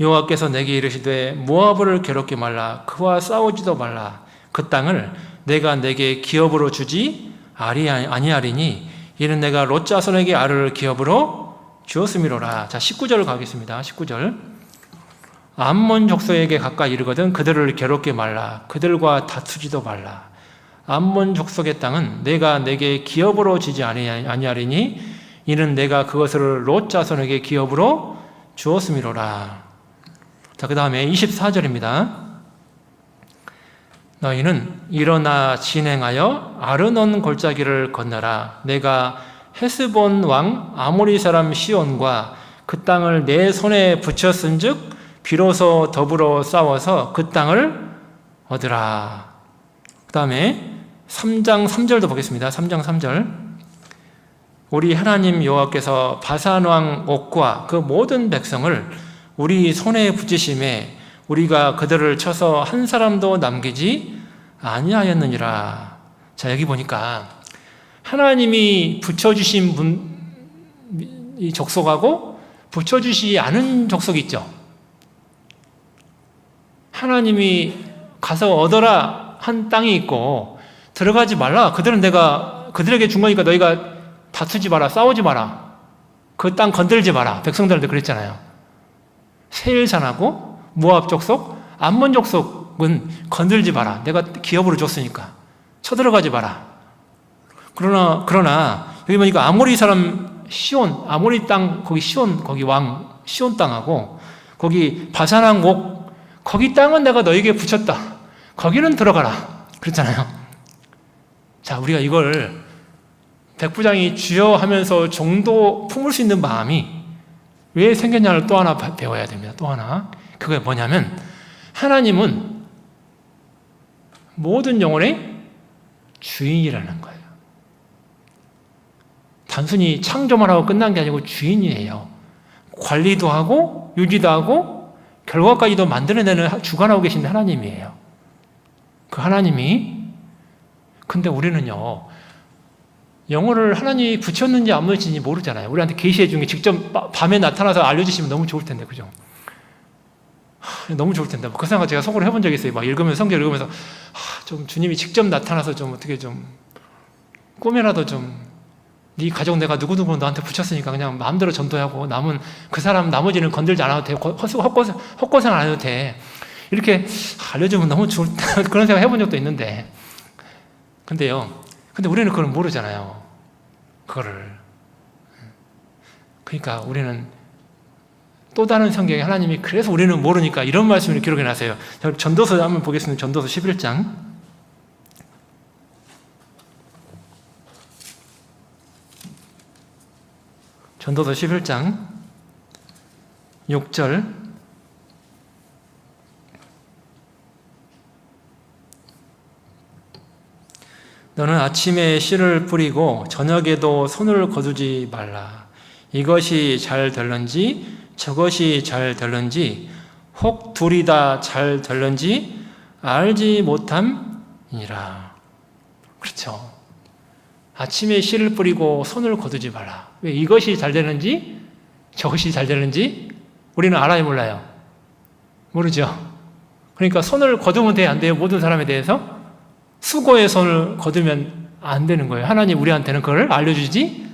여호와께서 내게 이르시되 모압을 괴롭게 말라. 그와 싸우지도 말라. 그 땅을 내가 내게 기업으로 주지 아니하리니 이는 내가 롯 자손에게 아르를 기업으로 주었음이로라. 자, 19절을 가겠습니다. 19절 암몬 족속에게 가까이 이르거든 그들을 괴롭게 말라. 그들과 다투지도 말라. 암몬 족속의 땅은 내가 내게 기업으로 주지 아니하리니 이는 내가 그것을 롯 자손에게 기업으로 주었음이로라. 자, 그 다음에 24절입니다. 너희는 일어나 진행하여 아르논 골짜기를 건너라. 내가 헤스본 왕 아모리 사람 시온과 그 땅을 내 손에 붙였은즉 비로소 더불어 싸워서 그 땅을 얻으라. 그 다음에 3장 3절도 보겠습니다. 3장 3절 우리 하나님 여호와께서 바산 왕 옥과 그 모든 백성을 우리 손에 붙이심에 우리가 그들을 쳐서 한 사람도 남기지 아니하였느니라. 자, 여기 보니까 하나님이 붙여주신 이 족속하고 붙여주시지 않은 족속이 있죠. 하나님이 가서 얻어라 한 땅이 있고 들어가지 말라. 그들은 내가 그들에게 준 거니까 너희가 다투지 마라. 싸우지 마라. 그 땅 건들지 마라. 백성들한테 그랬잖아요. 세일산하고 모압 족속, 암몬 족속은 건들지 마라. 내가 기업으로 줬으니까 쳐들어가지 마라. 그러나 여기 보니까 아모리 사람 시온, 아모리 땅 거기 시온 거기 왕 시온 땅하고 거기 바산왕 옥 거기 땅은 내가 너에게 붙였다. 거기는 들어가라. 그랬잖아요. 자, 우리가 이걸 백부장이 주여 하면서 정도 품을 수 있는 마음이 왜 생겼냐를 또 하나 배워야 됩니다. 또 하나. 그게 뭐냐면 하나님은 모든 영혼의 주인이라는 거예요. 단순히 창조만 하고 끝난 게 아니고 주인이에요. 관리도 하고 유지도 하고 결과까지도 만들어내는 주관하고 계신 하나님이에요. 그 하나님이 근데 우리는요 영혼을 하나님이 붙였는지 안 붙였는지 모르잖아요. 우리한테 계시해 준 게 직접 밤에 나타나서 알려주시면 너무 좋을 텐데, 그죠? 너무 좋을 텐데. 그 생각 제가 속으로 해본 적이 있어요. 막 읽으면서, 성경 읽으면서, 좀 주님이 직접 나타나서 좀 어떻게 좀, 꿈에라도 좀, 네 가족 내가 누구누구 너한테 붙였으니까 그냥 마음대로 전도하고, 남은, 그 사람 나머지는 건들지 않아도 돼. 헛고생 안 해도 돼. 이렇게 알려주면 너무 좋을, 그런 생각 해본 적도 있는데. 근데 우리는 그걸 모르잖아요. 그거를. 그러니까 우리는 또 다른 성경에 하나님이 그래서 우리는 모르니까 이런 말씀을 기록해 놨어요. 전도서 한번 보겠습니다. 전도서 11장. 전도서 11장 6절. 너는 아침에 씨를 뿌리고 저녁에도 손을 거두지 말라. 이것이 잘 될런지 저것이 잘 될런지 혹 둘이 다 잘 될런지 알지 못함이니라. 그렇죠. 아침에 씨를 뿌리고 손을 거두지 말라. 왜? 이것이 잘 되는지 저것이 잘 되는지 우리는 알아요, 몰라요? 모르죠. 그러니까 손을 거두면 돼요, 안 돼요? 모든 사람에 대해서 수고의 손을 거두면 안 되는 거예요. 하나님 우리한테는 그걸 알려주지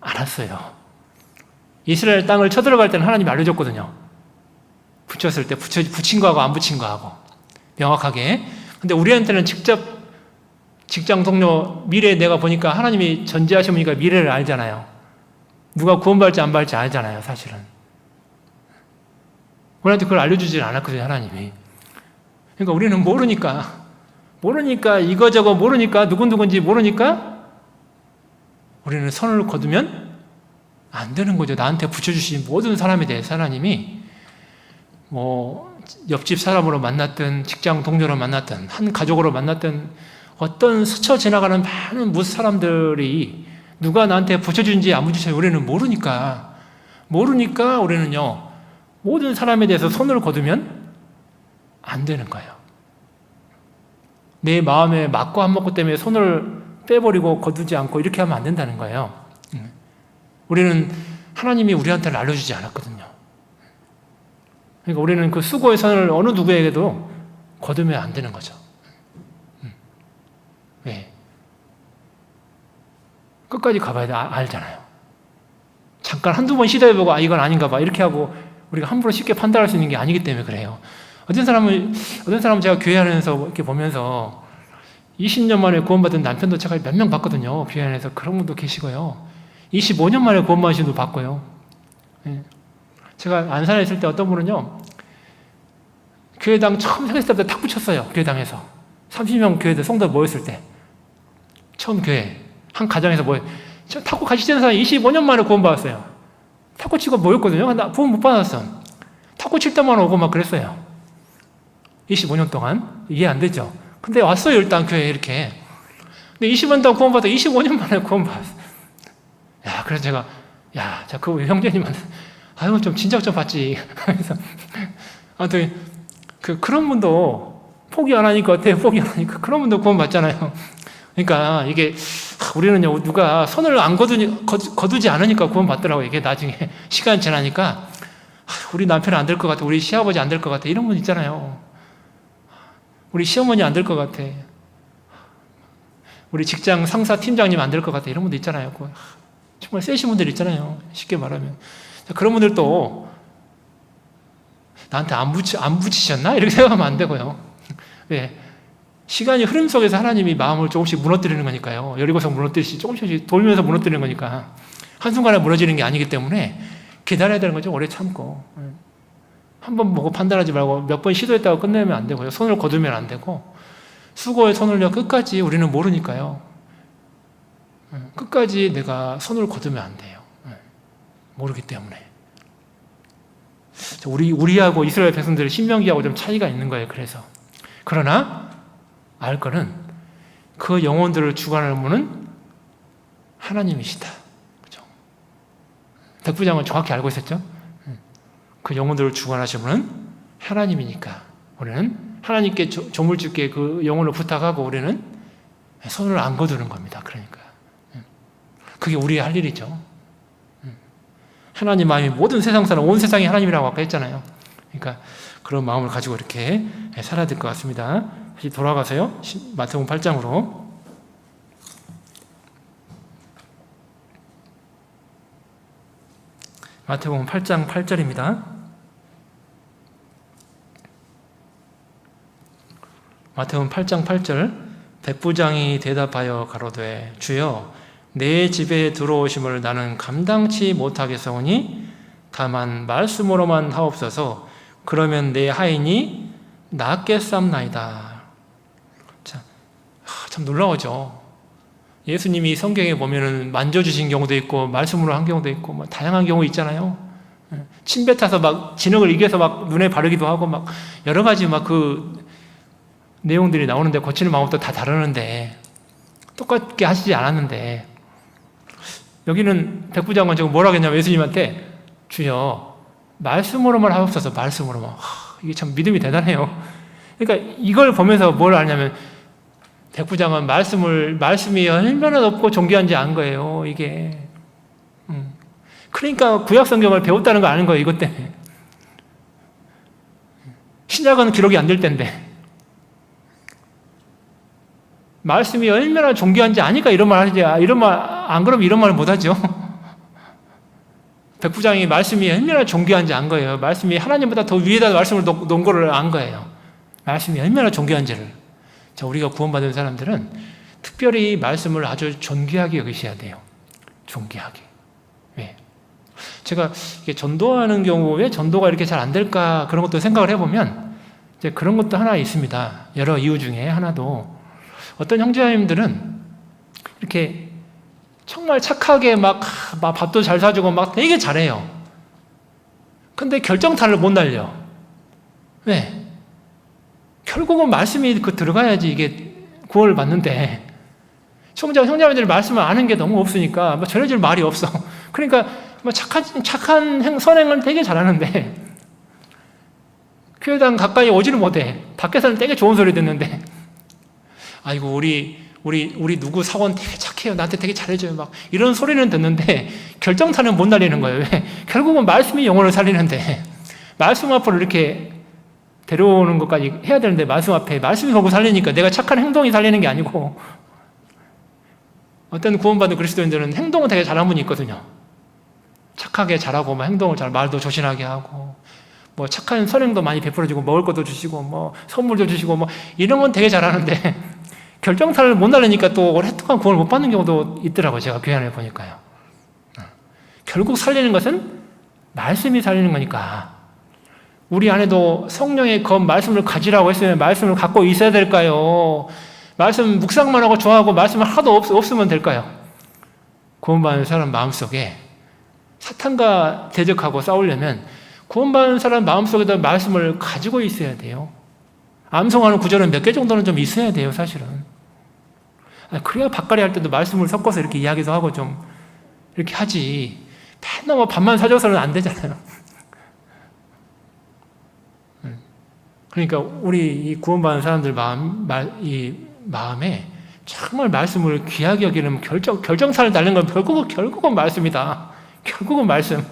않았어요. 이스라엘 땅을 쳐들어갈 때는 하나님이 알려줬거든요. 붙였을 때 붙인 거하고 안 붙인 거하고 명확하게. 근데 우리한테는 직접 직장 동료 미래 내가 보니까 하나님이 전제하시니까 미래를 알잖아요. 누가 구원받을지 안 받을지 알잖아요, 사실은. 우리한테 그걸 알려주지 않았거든요, 하나님이. 그러니까 우리는 모르니까 이거저거 모르니까 누군지 모르니까 우리는 손을 거두면 안 되는 거죠. 나한테 붙여주신 모든 사람에 대해서 하나님이 옆집 사람으로 만났든 직장 동료로 만났든 한 가족으로 만났든 어떤 스쳐 지나가는 많은 무슨 사람들이 누가 나한테 붙여준지 안 붙여준지 우리는 모르니까 우리는요 모든 사람에 대해서 손을 거두면 안 되는 거예요. 내 마음에 맞고 안 맞고 때문에 손을 빼버리고 거두지 않고 이렇게 하면 안 된다는 거예요. 우리는 하나님이 우리한테는 알려주지 않았거든요. 그러니까 우리는 그 수고의 손을 어느 누구에게도 거두면 안 되는 거죠. 왜? 끝까지 가봐야 알잖아요. 잠깐 한두 번 시도해보고 이건 아닌가 봐 이렇게 하고 우리가 함부로 쉽게 판단할 수 있는 게 아니기 때문에 그래요. 어떤 사람은 제가 교회 안에서 이렇게 보면서 20년 만에 구원받은 남편도 제가 몇 명 봤거든요. 교회 안에서 그런 분도 계시고요. 25년 만에 구원받으신 분도 봤고요. 제가 안산에 있을 때 어떤 분은요, 교회당 처음 생겼을 때부터 탁 붙였어요. 교회당에서 30명 교회들 성도 모였을 때 처음 교회 한 가정에서 저 탁구 같이 치는 사람이 25년 만에 구원받았어요. 탁구 치고 모였거든요. 나 구원 못 받았어. 탁구 칠 때만 오고 막 그랬어요. 25년 동안 이해 안 되죠. 근데 왔어요, 일단 교회에 이렇게. 근데 20년 동안 구원받아 25년 만에 구원받았어. 그래서 제가 그 형제님한테 좀 진작 좀 받지. 그래서 아무튼 그런 분도 포기 안 하니까 어때요? 포기 안 하니까 그런 분도 구원받잖아요. 그러니까 이게 우리는요 누가 손을 안 거두지 않으니까 구원받더라고요. 이게 나중에 시간 지나니까 우리 남편은 안 될 것 같아, 우리 시아버지 안 될 것 같아 이런 분 있잖아요. 우리 시어머니 안 될 것 같아, 우리 직장 상사 팀장님 안 될 것 같아 이런 분도 있잖아요. 정말 세신 분들 있잖아요. 쉽게 말하면 그런 분들도 나한테 안 붙이셨나? 이렇게 생각하면 안 되고요. 왜? 시간이 흐름 속에서 하나님이 마음을 조금씩 무너뜨리는 거니까요. 여리고성 무너뜨리시 조금씩 돌면서 무너뜨리는 거니까 한순간에 무너지는 게 아니기 때문에 기다려야 되는 거죠. 오래 참고. 한 번 보고 판단하지 말고 몇 번 시도했다고 끝내면 안 되고요. 손을 거두면 안 되고 수고의 손을요 끝까지 우리는 모르니까요. 끝까지 내가 손을 거두면 안 돼요. 모르기 때문에. 우리하고 이스라엘 백성들의 신명기하고 좀 차이가 있는 거예요. 그러나 알 거는 그 영혼들을 주관하는 분은 하나님이시다. 그죠? 백부장은 정확히 알고 있었죠? 그 영혼들을 주관하시는 분은 하나님이니까 우리는 하나님께 조물주께 그 영혼을 부탁하고 우리는 손을 안 거두는 겁니다. 그러니까 그게 우리의 할 일이죠. 하나님 마음이 모든 세상 사람, 온 세상이 하나님이라고 아까 했잖아요. 그러니까 그런 마음을 가지고 이렇게 살아야 될 것 같습니다. 다시 돌아가세요. 마태복음 8장으로. 마태복음 8장 8절입니다. 마태복음 8장 8절. 백부장이 대답하여 가로되 주여 내 집에 들어오심을 나는 감당치 못하겠사오니 다만 말씀으로만 하옵소서. 그러면 내 하인이 낫겠삼나이다. 참 놀라우죠. 예수님이 성경에 보면은 만져주신 경우도 있고 말씀으로 한 경우도 있고 뭐 다양한 경우 있잖아요. 침 뱉어서 막 진흙을 이겨서 막 눈에 바르기도 하고 막 여러 가지 막 그 내용들이 나오는데 고치는 방법도 다 다르는데 똑같게 하시지 않았는데 여기는 백부장은 지금 뭐라 했냐면 예수님한테 주여 말씀으로만 하옵소서. 말씀으로만. 이게 참 믿음이 대단해요. 그러니까 이걸 보면서 뭘 아냐면 백부장은 말씀이 얼마나 높고 존귀한지 안 거예요, 이게. 그러니까 구약 성경을 배웠다는 거 아는 거예요, 이것 때문에. 신약은 기록이 안 될 텐데. 말씀이 얼마나 존귀한지 아니까 이런 말 하지. 안 그러면 이런 말을 못 하죠. 백부장이 말씀이 얼마나 존귀한지 안 거예요. 말씀이 하나님보다 더 위에다 말씀을 놓은 거를 안 거예요. 말씀이 얼마나 존귀한지를. 자, 우리가 구원받은 사람들은 특별히 말씀을 아주 존귀하게 여기셔야 돼요. 존귀하게. 왜? 제가 이게 전도하는 경우에 전도가 이렇게 잘 안 될까 그런 것도 생각을 해보면 이제 그런 것도 하나 있습니다. 여러 이유 중에 하나도 어떤 형제자님들은 이렇게 정말 착하게 막 밥도 잘 사주고 막 되게 잘해요. 근데 결정타를 못 날려. 왜? 결국은 말씀이 들어가야지 이게 구원을 받는데 형제자매들이 말씀을 아는 게 너무 없으니까 뭐 전해줄 말이 없어. 그러니까 뭐 착한 선행을 되게 잘하는데 교회당 가까이 오지를 못해. 밖에서는 되게 좋은 소리 듣는데 아이고 우리 누구 사원 되게 착해요. 나한테 되게 잘해줘요. 막 이런 소리는 듣는데 결정타는 못 날리는 거예요. 왜? 결국은 말씀이 영혼을 살리는데 말씀 앞으로 이렇게 데려오는 것까지 해야 되는데 말씀 앞에 말씀이 결국 살리니까 내가 착한 행동이 살리는 게 아니고 어떤 구원받은 그리스도인들은 행동은 되게 잘하는 분이 있거든요. 착하게 잘하고 막 행동을 말도 조신하게 하고 뭐 착한 선행도 많이 베풀어주고 먹을 것도 주시고 뭐 선물도 주시고 뭐 이런 건 되게 잘하는데 결정타를 못 날리니까 또 오랫동안 구원을 못 받는 경우도 있더라고요. 제가 교회 안에 보니까요. 결국 살리는 것은 말씀이 살리는 거니까 우리 안에도 성령의 말씀을 가지라고 했으면 말씀을 갖고 있어야 될까요? 말씀 묵상만 하고 좋아하고 말씀을 하나도 없으면 될까요? 구원받는 사람 마음속에 사탄과 대적하고 싸우려면 구원받는 사람 마음속에도 말씀을 가지고 있어야 돼요. 암송하는 구절은 몇 개 정도는 좀 있어야 돼요, 사실은. 그래야 밥가리 할 때도 말씀을 섞어서 이렇게 이야기도 하고 좀 이렇게 하지. 맨날 뭐 밥만 사줘서는 안 되잖아요. 그러니까 우리 이 구원받은 사람들 마음에 정말 말씀을 귀하게 여기는 결정타를 날리는 건 결국은 말씀이다. 결국은 말씀.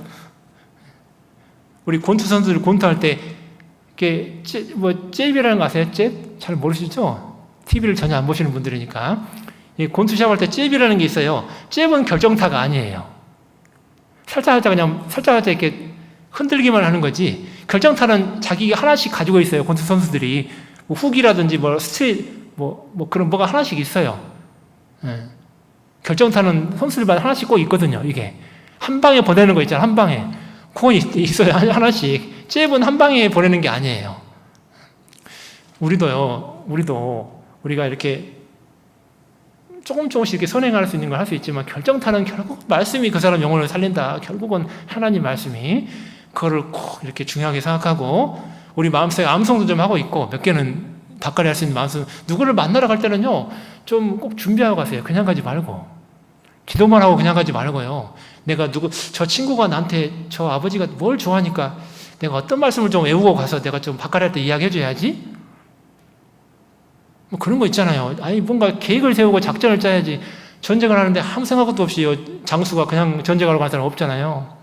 우리 권투 선수들 권투할 때 이게 잽이라는 거 아세요? 잽? 잘 모르시죠? TV를 전혀 안 보시는 분들이니까. 이 권투 시합할 때 잽이라는 게 있어요. 잽은 결정타가 아니에요. 살짝 이렇게 흔들기만 하는 거지. 결정타는 자기가 하나씩 가지고 있어요. 권투 선수들이 뭐 훅이라든지 그런 뭐가 하나씩 있어요. 결정타는 선수들마다 하나씩 꼭 있거든요. 이게 한 방에 보내는 거 있잖아요. 한 방에 그건 있어요. 하나씩. 잽은 한 방에 보내는 게 아니에요. 우리가 이렇게 조금씩 이렇게 선행할 수 있는 걸 할 수 있지만 결정타는 결국 말씀이 그 사람 영혼을 살린다. 결국은 하나님 말씀이 그거를 꼭 이렇게 중요하게 생각하고 우리 마음속에 암송도 좀 하고 있고 몇 개는 닭가리 할 수 있는 마음속 누구를 만나러 갈 때는요 좀 꼭 준비하고 가세요. 그냥 가지 말고 기도만 하고 그냥 가지 말고요. 내가 저 친구가 나한테 저 아버지가 뭘 좋아하니까 내가 어떤 말씀을 좀 외우고 가서 내가 좀 닭가리 할 때 이야기해 줘야지. 뭐 그런 거 있잖아요. 아니 뭔가 계획을 세우고 작전을 짜야지. 전쟁을 하는데 아무 생각도 없이 장수가 그냥 전쟁하러 간 사람 없잖아요.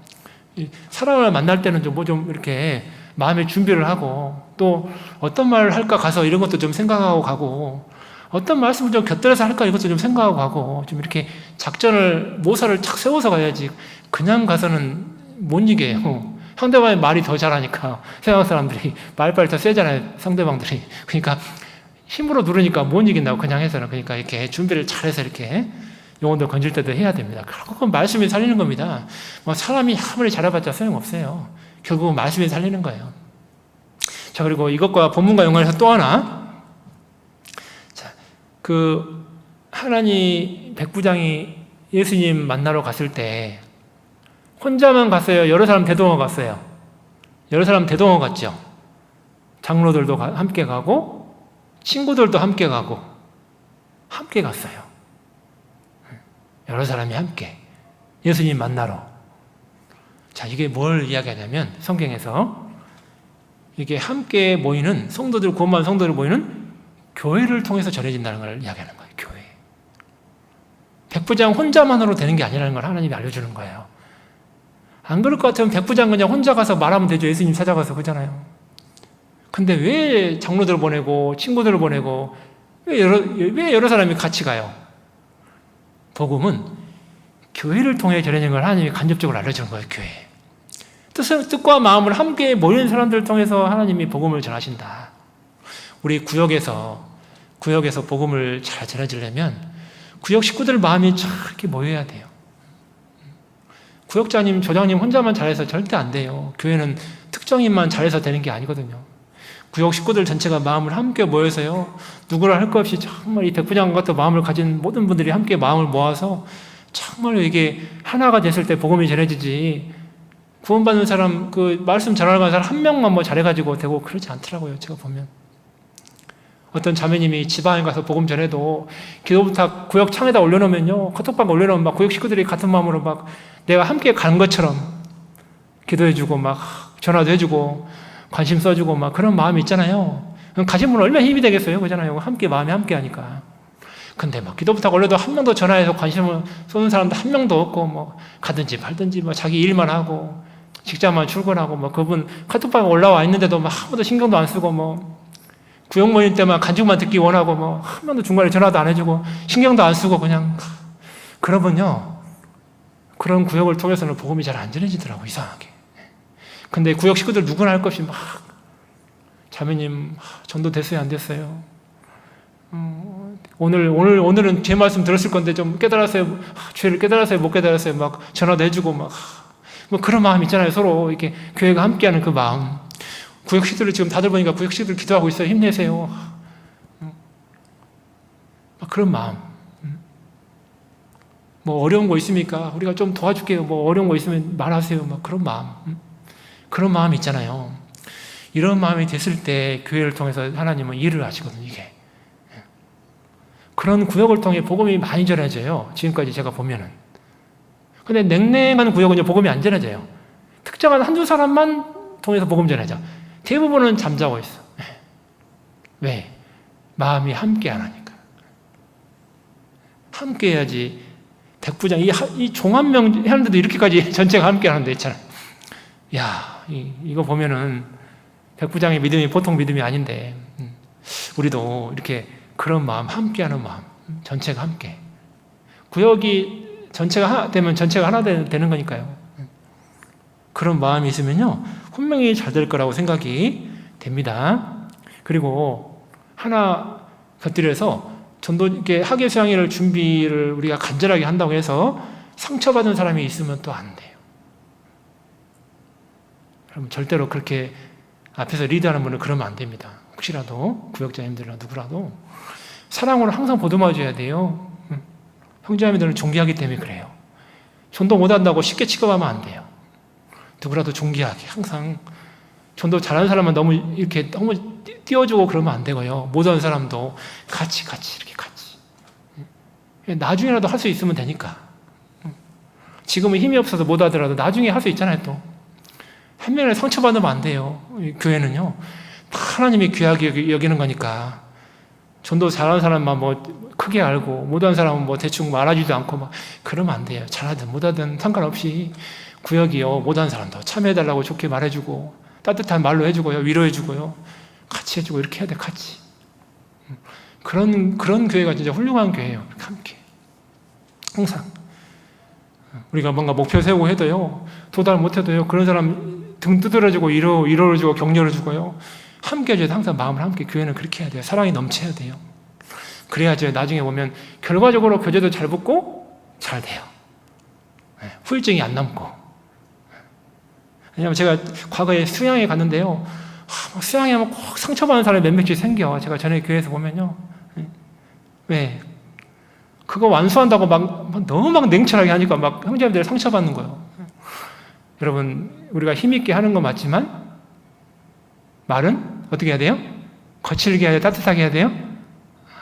사람을 만날 때는 좀 이렇게 마음의 준비를 하고, 또 어떤 말을 할까 가서 이런 것도 좀 생각하고 가고, 어떤 말씀을 좀 곁들여서 할까 이것도 좀 생각하고 가고, 좀 이렇게 모사를 착 세워서 가야지 그냥 가서는 못 이겨요. 상대방의 말이 더 잘하니까. 세상 사람들이 말빨이 더 세잖아요, 상대방들이. 그러니까 힘으로 누르니까 못 이긴다고 그냥 해서는. 그러니까 이렇게 준비를 잘해서 이렇게 영혼들 건질 때도 해야 됩니다. 결국은 말씀이 살리는 겁니다. 뭐 사람이 아무리 잘해봤자 소용없어요. 결국은 말씀이 살리는 거예요. 자, 그리고 이것과 본문과 연관해서 또 하나. 자, 하나님 백부장이 예수님 만나러 갔을 때 혼자만 갔어요? 여러 사람 대동하고 갔어요? 여러 사람 대동하고 갔죠? 장로들도 함께 가고, 친구들도 함께 가고, 함께 갔어요. 여러 사람이 함께 예수님 만나러. 자, 이게 뭘 이야기하냐면 성경에서 이게 함께 모이는 성도들, 구원받은 성도들 모이는 교회를 통해서 전해진다는 걸 이야기하는 거예요. 교회. 백부장 혼자만으로 되는 게 아니라는 걸 하나님이 알려주는 거예요. 안 그럴 것 같으면 백부장 그냥 혼자 가서 말하면 되죠. 예수님 찾아가서. 그잖아요. 근데 왜 장로들을 보내고 친구들을 보내고 왜 여러 사람이 같이 가요? 복음은 교회를 통해 전해지는 걸 하나님이 간접적으로 알려주는 거예요. 교회. 뜻과 마음을 함께 모이는 사람들을 통해서 하나님이 복음을 전하신다. 우리 구역에서 복음을 잘 전해지려면 구역 식구들 마음이 이렇게 모여야 돼요. 구역장님, 조장님 혼자만 잘해서 절대 안 돼요. 교회는 특정인만 잘해서 되는 게 아니거든요. 구역 식구들 전체가 마음을 함께 모여서요, 누구라 할 것 없이 정말 이 백부장 같은 마음을 가진 모든 분들이 함께 마음을 모아서 정말 이게 하나가 됐을 때 복음이 전해지지, 구원받는 사람, 말씀 전하는 사람 한 명만 뭐 잘해가지고 되고 그러지 않더라고요. 제가 보면. 어떤 자매님이 지방에 가서 복음 전해도 기도부터 구역 창에다 올려놓으면요, 카톡방 올려놓으면 막 구역 식구들이 같은 마음으로 막 내가 함께 가는 것처럼 기도해주고 막 전화도 해주고 관심 써주고 막 그런 마음이 있잖아요. 가신 분은 얼마나 힘이 되겠어요. 그잖아요. 마음이 함께 하니까. 근데 막 기도부터 올려도 한 명도 전화해서 관심을 쏘는 사람도 한 명도 없고, 뭐 가든지 말든지 뭐 자기 일만 하고 직장만 출근하고, 뭐 그분 카톡방에 올라와 있는데도 막 아무도 신경도 안 쓰고, 뭐 구역 모임 때만 간증만 듣기 원하고, 뭐 한 명도 중간에 전화도 안 해주고 신경도 안 쓰고 그냥. 그러면요, 그런 구역을 통해서는 복음이 잘 안 전해지더라고, 이상하게. 근데 구역 식구들 누구나 할 것 없이 막 자매님 전도 됐어요, 안 됐어요? 오늘은 제 말씀 들었을 건데 좀 깨달았어요, 죄를 깨달았어요, 못 깨달았어요? 막 전화도 해주고 막 뭐 그런 마음 있잖아요. 서로 이렇게 교회가 함께하는 그 마음. 구역 식구들 지금 다들 보니까 구역 식구들 기도하고 있어요. 힘내세요. 막 그런 마음. 뭐 어려운 거 있습니까? 우리가 좀 도와줄게요. 뭐 어려운 거 있으면 말하세요. 막 그런 마음. 그런 마음이 있잖아요. 이런 마음이 됐을 때 교회를 통해서 하나님은 일을 하시거든요, 이게. 그런 구역을 통해 복음이 많이 전해져요. 지금까지 제가 보면은. 근데 냉랭한 구역은 복음이 안 전해져요. 특정한 한두 사람만 통해서 복음 전해져. 대부분은 잠자고 있어. 왜? 마음이 함께 안 하니까. 함께 해야지. 백부장, 이 종합명 하는데도 이렇게까지 전체가 함께 하는데 있잖아요. 야, 이거 보면은 백부장의 믿음이 보통 믿음이 아닌데, 우리도 이렇게 그런 마음, 함께하는 마음, 전체가 함께. 구역이 전체가 되면 전체가 하나 되는 거니까요. 그런 마음이 있으면요, 분명히 잘 될 거라고 생각이 됩니다. 그리고 하나 곁들여서 전도 이렇게 학예 수양회를 준비를 우리가 간절하게 한다고 해서 상처받은 사람이 있으면 또 안 돼요. 그럼 절대로 그렇게 앞에서 리드하는 분은 그러면 안 됩니다. 혹시라도 구역자님들이나 누구라도 사랑으로 항상 보듬어줘야 돼요. 형제자매들은 존귀하기 때문에 그래요. 전도 못한다고 쉽게 취급하면 안 돼요. 누구라도 존귀하게 항상 전도 잘하는 사람은 너무 이렇게 너무 띄워주고 그러면 안 되고요. 못하는 사람도 같이 이렇게 같이. 나중에라도 할 수 있으면 되니까. 지금은 힘이 없어서 못하더라도 나중에 할 수 있잖아요. 또 한 명을 상처받으면 안 돼요. 교회는요, 하나님이 귀하게 여기는 거니까 전도 잘하는 사람만 뭐 크게 알고 못하는 사람은 뭐 대충 말하지도 않고 막 그러면 안 돼요. 잘하든 못하든 상관없이 구역이요. 못하는 사람도 참여해달라고 좋게 말해주고 따뜻한 말로 해주고요. 위로해주고요. 같이 해주고 이렇게 해야 돼. 같이. 그런 교회가 진짜 훌륭한 교회예요. 함께. 항상. 우리가 뭔가 목표 세우고 해도요. 도달 못해도요. 그런 사람 등 두드려주고 위로를 주고 격려를 주고요. 함께 해줘야 돼. 항상 마음을 함께. 교회는 그렇게 해야 돼요. 사랑이 넘쳐야 돼요. 그래야죠. 나중에 보면 결과적으로 교제도 잘 붙고 잘 돼요. 후유증이 안 남고. 왜냐하면 제가 과거에 수양에 갔는데요. 수양에 하면 꼭 상처받는 사람이 몇 명씩 생겨. 제가 전에 교회에서 보면요. 왜? 그거 완수한다고 너무 냉철하게 하니까 막 형제님들 상처받는 거예요. 여러분, 우리가 힘있게 하는 건 맞지만 말은 어떻게 해야 돼요? 거칠게 해야 돼요? 따뜻하게 해야 돼요?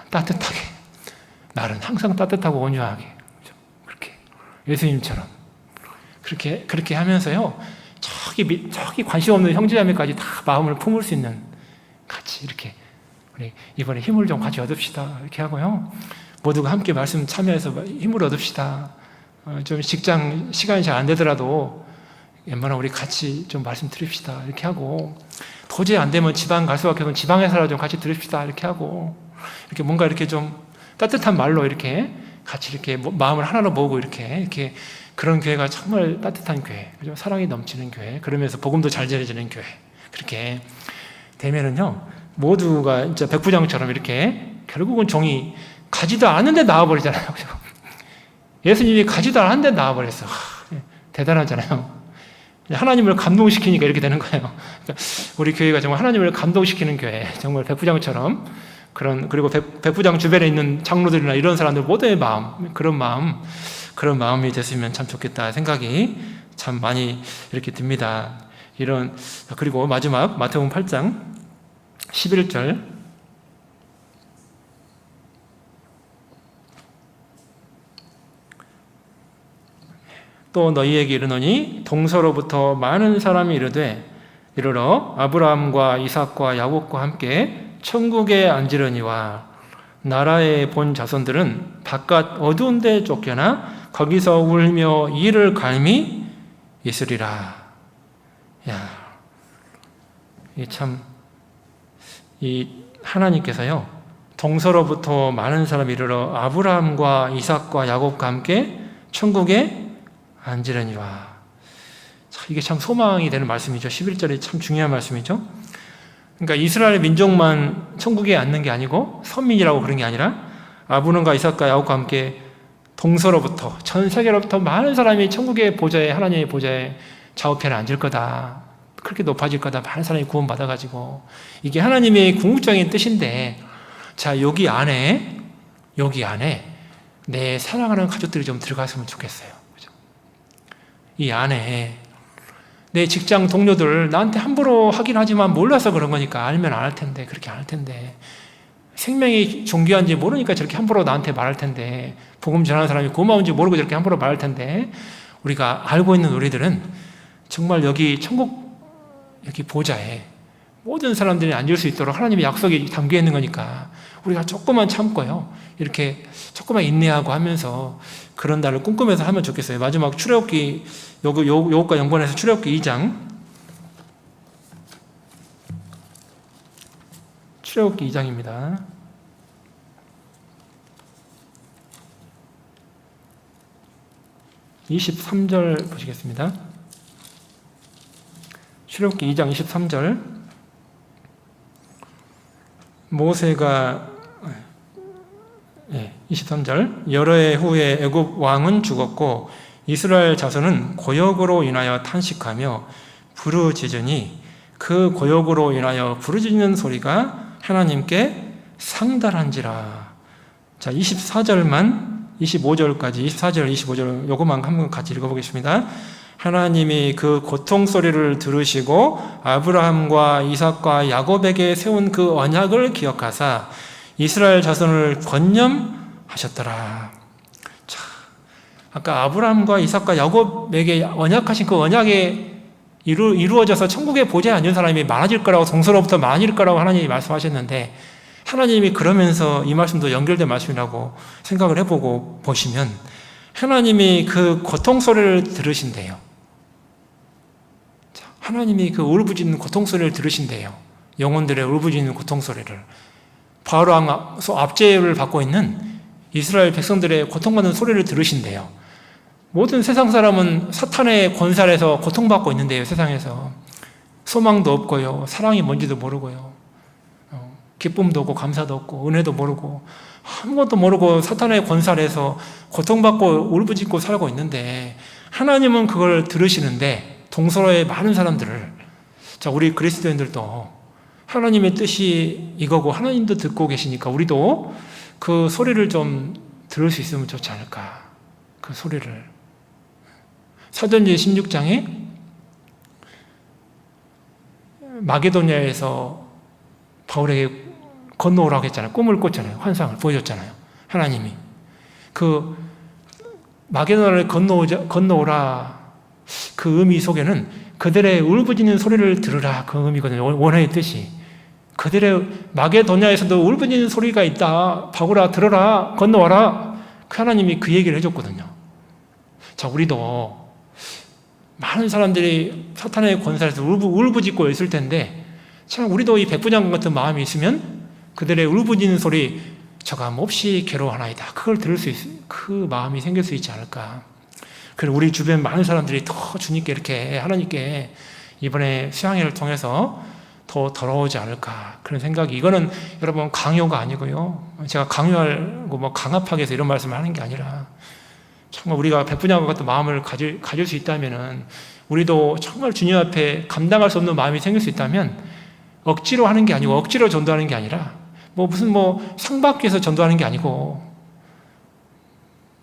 따뜻하게. 말은 항상 따뜻하고 온유하게. 그렇게. 예수님처럼. 그렇게 하면서요. 저기 관심 없는 형제자매까지 다 마음을 품을 수 있는 같이 이렇게 우리 이번에 힘을 좀 같이 얻읍시다. 이렇게 하고요. 모두가 함께 말씀 참여해서 힘을 얻읍시다. 좀 직장 시간이 잘 안 되더라도 웬만하면 우리 같이 좀 말씀 드립시다. 이렇게 하고 도저히 안 되면 지방 갈 수밖에 없으면 지방에서라도 좀 같이 드립시다. 이렇게 하고 이렇게 뭔가 이렇게 좀 따뜻한 말로 이렇게 같이 이렇게 마음을 하나로 모으고 이렇게 그런 교회가 정말 따뜻한 교회, 그죠? 사랑이 넘치는 교회, 그러면서 복음도 잘 전해지는 교회. 그렇게 되면은요, 모두가 진짜 백부장처럼 이렇게 결국은 종이 가지도 않은데 나와버리잖아요. 그죠? 예수님이 가지도 않은데 나와버렸어. 대단하잖아요. 하나님을 감동시키니까 이렇게 되는 거예요. 그러니까 우리 교회가 정말 하나님을 감동시키는 교회, 정말 백부장처럼 그리고 백부장 주변에 있는 장로들이나 이런 사람들 모두의 마음, 그런 마음이 됐으면 참 좋겠다 생각이 참 많이 이렇게 듭니다. 그리고 마지막 마태복음 8장 11절 또 너희에게 이르노니 동서로부터 많은 사람이 이르러 아브라함과 이삭과 야곱과 함께 천국에 앉으려니와 나라의 본 자손들은 바깥 어두운 데 쫓겨나 거기서 울며 이를 갈미 있으리라. 이 하나님께서요, 동서로부터 많은 사람이 이르러 아브라함과 이삭과 야곱과 함께 천국에 앉으려니와. 이게 참 소망이 되는 말씀이죠. 11절이 참 중요한 말씀이죠. 그러니까 이스라엘 민족만 천국에 앉는 게 아니고 선민이라고 그런 게 아니라 아브라함과 이삭과 야곱과 함께 동서로부터 전 세계로부터 많은 사람이 천국의 보좌에, 하나님의 보좌에 좌우편에 앉을 거다. 그렇게 높아질 거다. 많은 사람이 구원받아가지고. 이게 하나님의 궁극적인 뜻인데, 자, 여기 안에 내 사랑하는 가족들이 좀 들어갔으면 좋겠어요. 그죠? 이 안에 내 직장 동료들 나한테 함부로 하긴 하지만 몰라서 그런 거니까 알면 안 할 텐데, 그렇게 안 할 텐데, 생명이 존귀한지 모르니까 저렇게 함부로 나한테 말할 텐데, 복음 전하는 사람이 고마운지 모르고 저렇게 함부로 말할 텐데, 우리가 알고 있는 우리들은 정말 여기 천국 여기 보좌에 모든 사람들이 앉을 수 있도록 하나님의 약속이 담겨 있는 거니까 우리가 조금만 참고요, 이렇게 조금만 인내하고 하면서 그런 날을 꿈꾸면서 하면 좋겠어요. 마지막 출애굽기, 요것과 연관해서 출애굽기 2장, 출애굽기 2장입니다. (23절) 보시겠습니다. 출애굽기 2장 23절. 모세가 23절 여러 해 후에 애굽 왕은 죽었고 이스라엘 자손은 고역으로 인하여 탄식하며 부르짖으니 그 고역으로 인하여 부르짖는 소리가 하나님께 상달한지라. 자, 24절만 25절까지 24절 25절 요것만 한번 같이 읽어보겠습니다. 하나님이 그 고통 소리를 들으시고 아브라함과 이삭과 야곱에게 세운 그 언약을 기억하사 이스라엘 자손을 권념하셨더라. 자, 아까 아브라함과 이삭과 야곱에게 언약하신 그 언약에 이루어져서 천국의 보좌에 앉은 사람이 많아질 거라고, 동서로부터 많아질 거라고 하나님이 말씀하셨는데, 하나님이 그러면서 이 말씀도 연결된 말씀이라고 생각을 해보고 보시면 하나님이 그 고통 소리를 들으신대요. 하나님이 그 울부짖는 고통 소리를 들으신대요. 영혼들의 울부짖는 고통 소리를. 바로 압제를 받고 있는 이스라엘 백성들의 고통받는 소리를 들으신대요. 모든 세상 사람은 사탄의 권세 아래서 고통받고 있는데요. 세상에서 소망도 없고요, 사랑이 뭔지도 모르고요, 기쁨도 없고 감사도 없고 은혜도 모르고 아무것도 모르고 사탄의 권세 아래서 고통받고 울부짖고 살고 있는데 하나님은 그걸 들으시는데 동서로의 많은 사람들을, 자, 우리 그리스도인들도 하나님의 뜻이 이거고 하나님도 듣고 계시니까 우리도 그 소리를 좀 들을 수 있으면 좋지 않을까. 그 소리를. 사도행전 16장에 마게도냐에서 바울에게 건너오라고 했잖아요. 꿈을 꿨잖아요. 환상을 보여줬잖아요. 하나님이. 그 마게도냐를 건너오라, 그 의미 속에는 그들의 울부짖는 소리를 들으라, 그 의미거든요. 원어의 뜻이. 그들의 마게도냐에서도 울부짖는 소리가 있다. 바울아 들어라, 건너와라. 그 하나님이 그 얘기를 해줬거든요. 자, 우리도 많은 사람들이 사탄의 권세에서 울부짖고 있을 텐데 참 우리도 이 백부장관 같은 마음이 있으면 그들의 울부짖는 소리, 저가 몹시 괴로워하나이다, 그걸 들을 수 그 마음이 생길 수 있지 않을까. 그리고 우리 주변 많은 사람들이 더 주님께 이렇게 하나님께 이번에 수양회를 통해서 더 더러워지지 않을까, 그런 생각이. 이거는 여러분 강요가 아니고요, 제가 강요하고 뭐 강압하게 해서 이런 말씀을 하는 게 아니라 정말 우리가 백분양과 같은 마음을 가질 수 있다면은, 우리도 정말 주님 앞에 감당할 수 없는 마음이 생길 수 있다면 억지로 하는 게 아니고, 억지로 전도하는 게 아니라 무슨 상 받기 위해서 전도하는 게 아니고,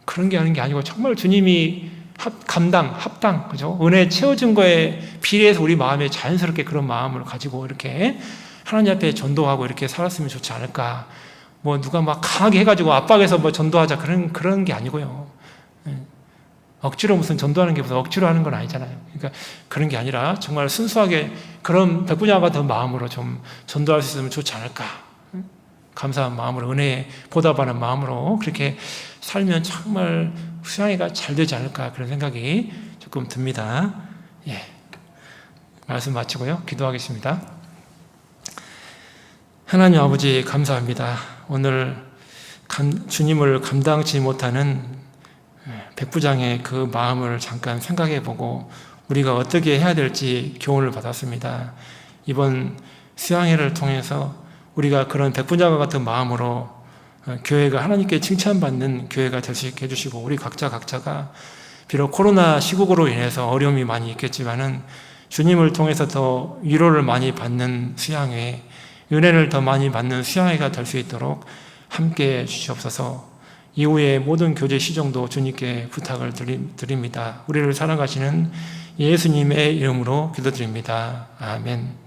그런 게 하는 게 아니고 정말 주님이 합당, 그죠? 은혜 채워준 거에 비례해서 우리 마음에 자연스럽게 그런 마음을 가지고 이렇게 하나님 앞에 전도하고 이렇게 살았으면 좋지 않을까. 누가 막 강하게 해가지고 압박해서 전도하자, 그런 게 아니고요. 억지로 무슨 전도하는 게 무슨 억지로 하는 건 아니잖아요. 그러니까 그런 게 아니라 정말 순수하게 그런 백분야와 같은 마음으로 좀 전도할 수 있으면 좋지 않을까. 감사한 마음으로, 은혜에 보답하는 마음으로 그렇게 살면 정말 수양회가 잘 되지 않을까, 그런 생각이 조금 듭니다. 예. 말씀 마치고요, 기도하겠습니다. 하나님 아버지 감사합니다. 오늘 주님을 감당치 못하는 백부장의 그 마음을 잠깐 생각해보고 우리가 어떻게 해야 될지 교훈을 받았습니다. 이번 수양회를 통해서 우리가 그런 백부장과 같은 마음으로 교회가 하나님께 칭찬받는 교회가 될 수 있게 해주시고, 우리 각자가 비록 코로나 시국으로 인해서 어려움이 많이 있겠지만은 주님을 통해서 더 위로를 많이 받는 수양회, 은혜를 더 많이 받는 수양회가 될 수 있도록 함께 주시옵소서. 이후에 모든 교제 시정도 주님께 부탁을 드립니다. 우리를 사랑하시는 예수님의 이름으로 기도드립니다. 아멘.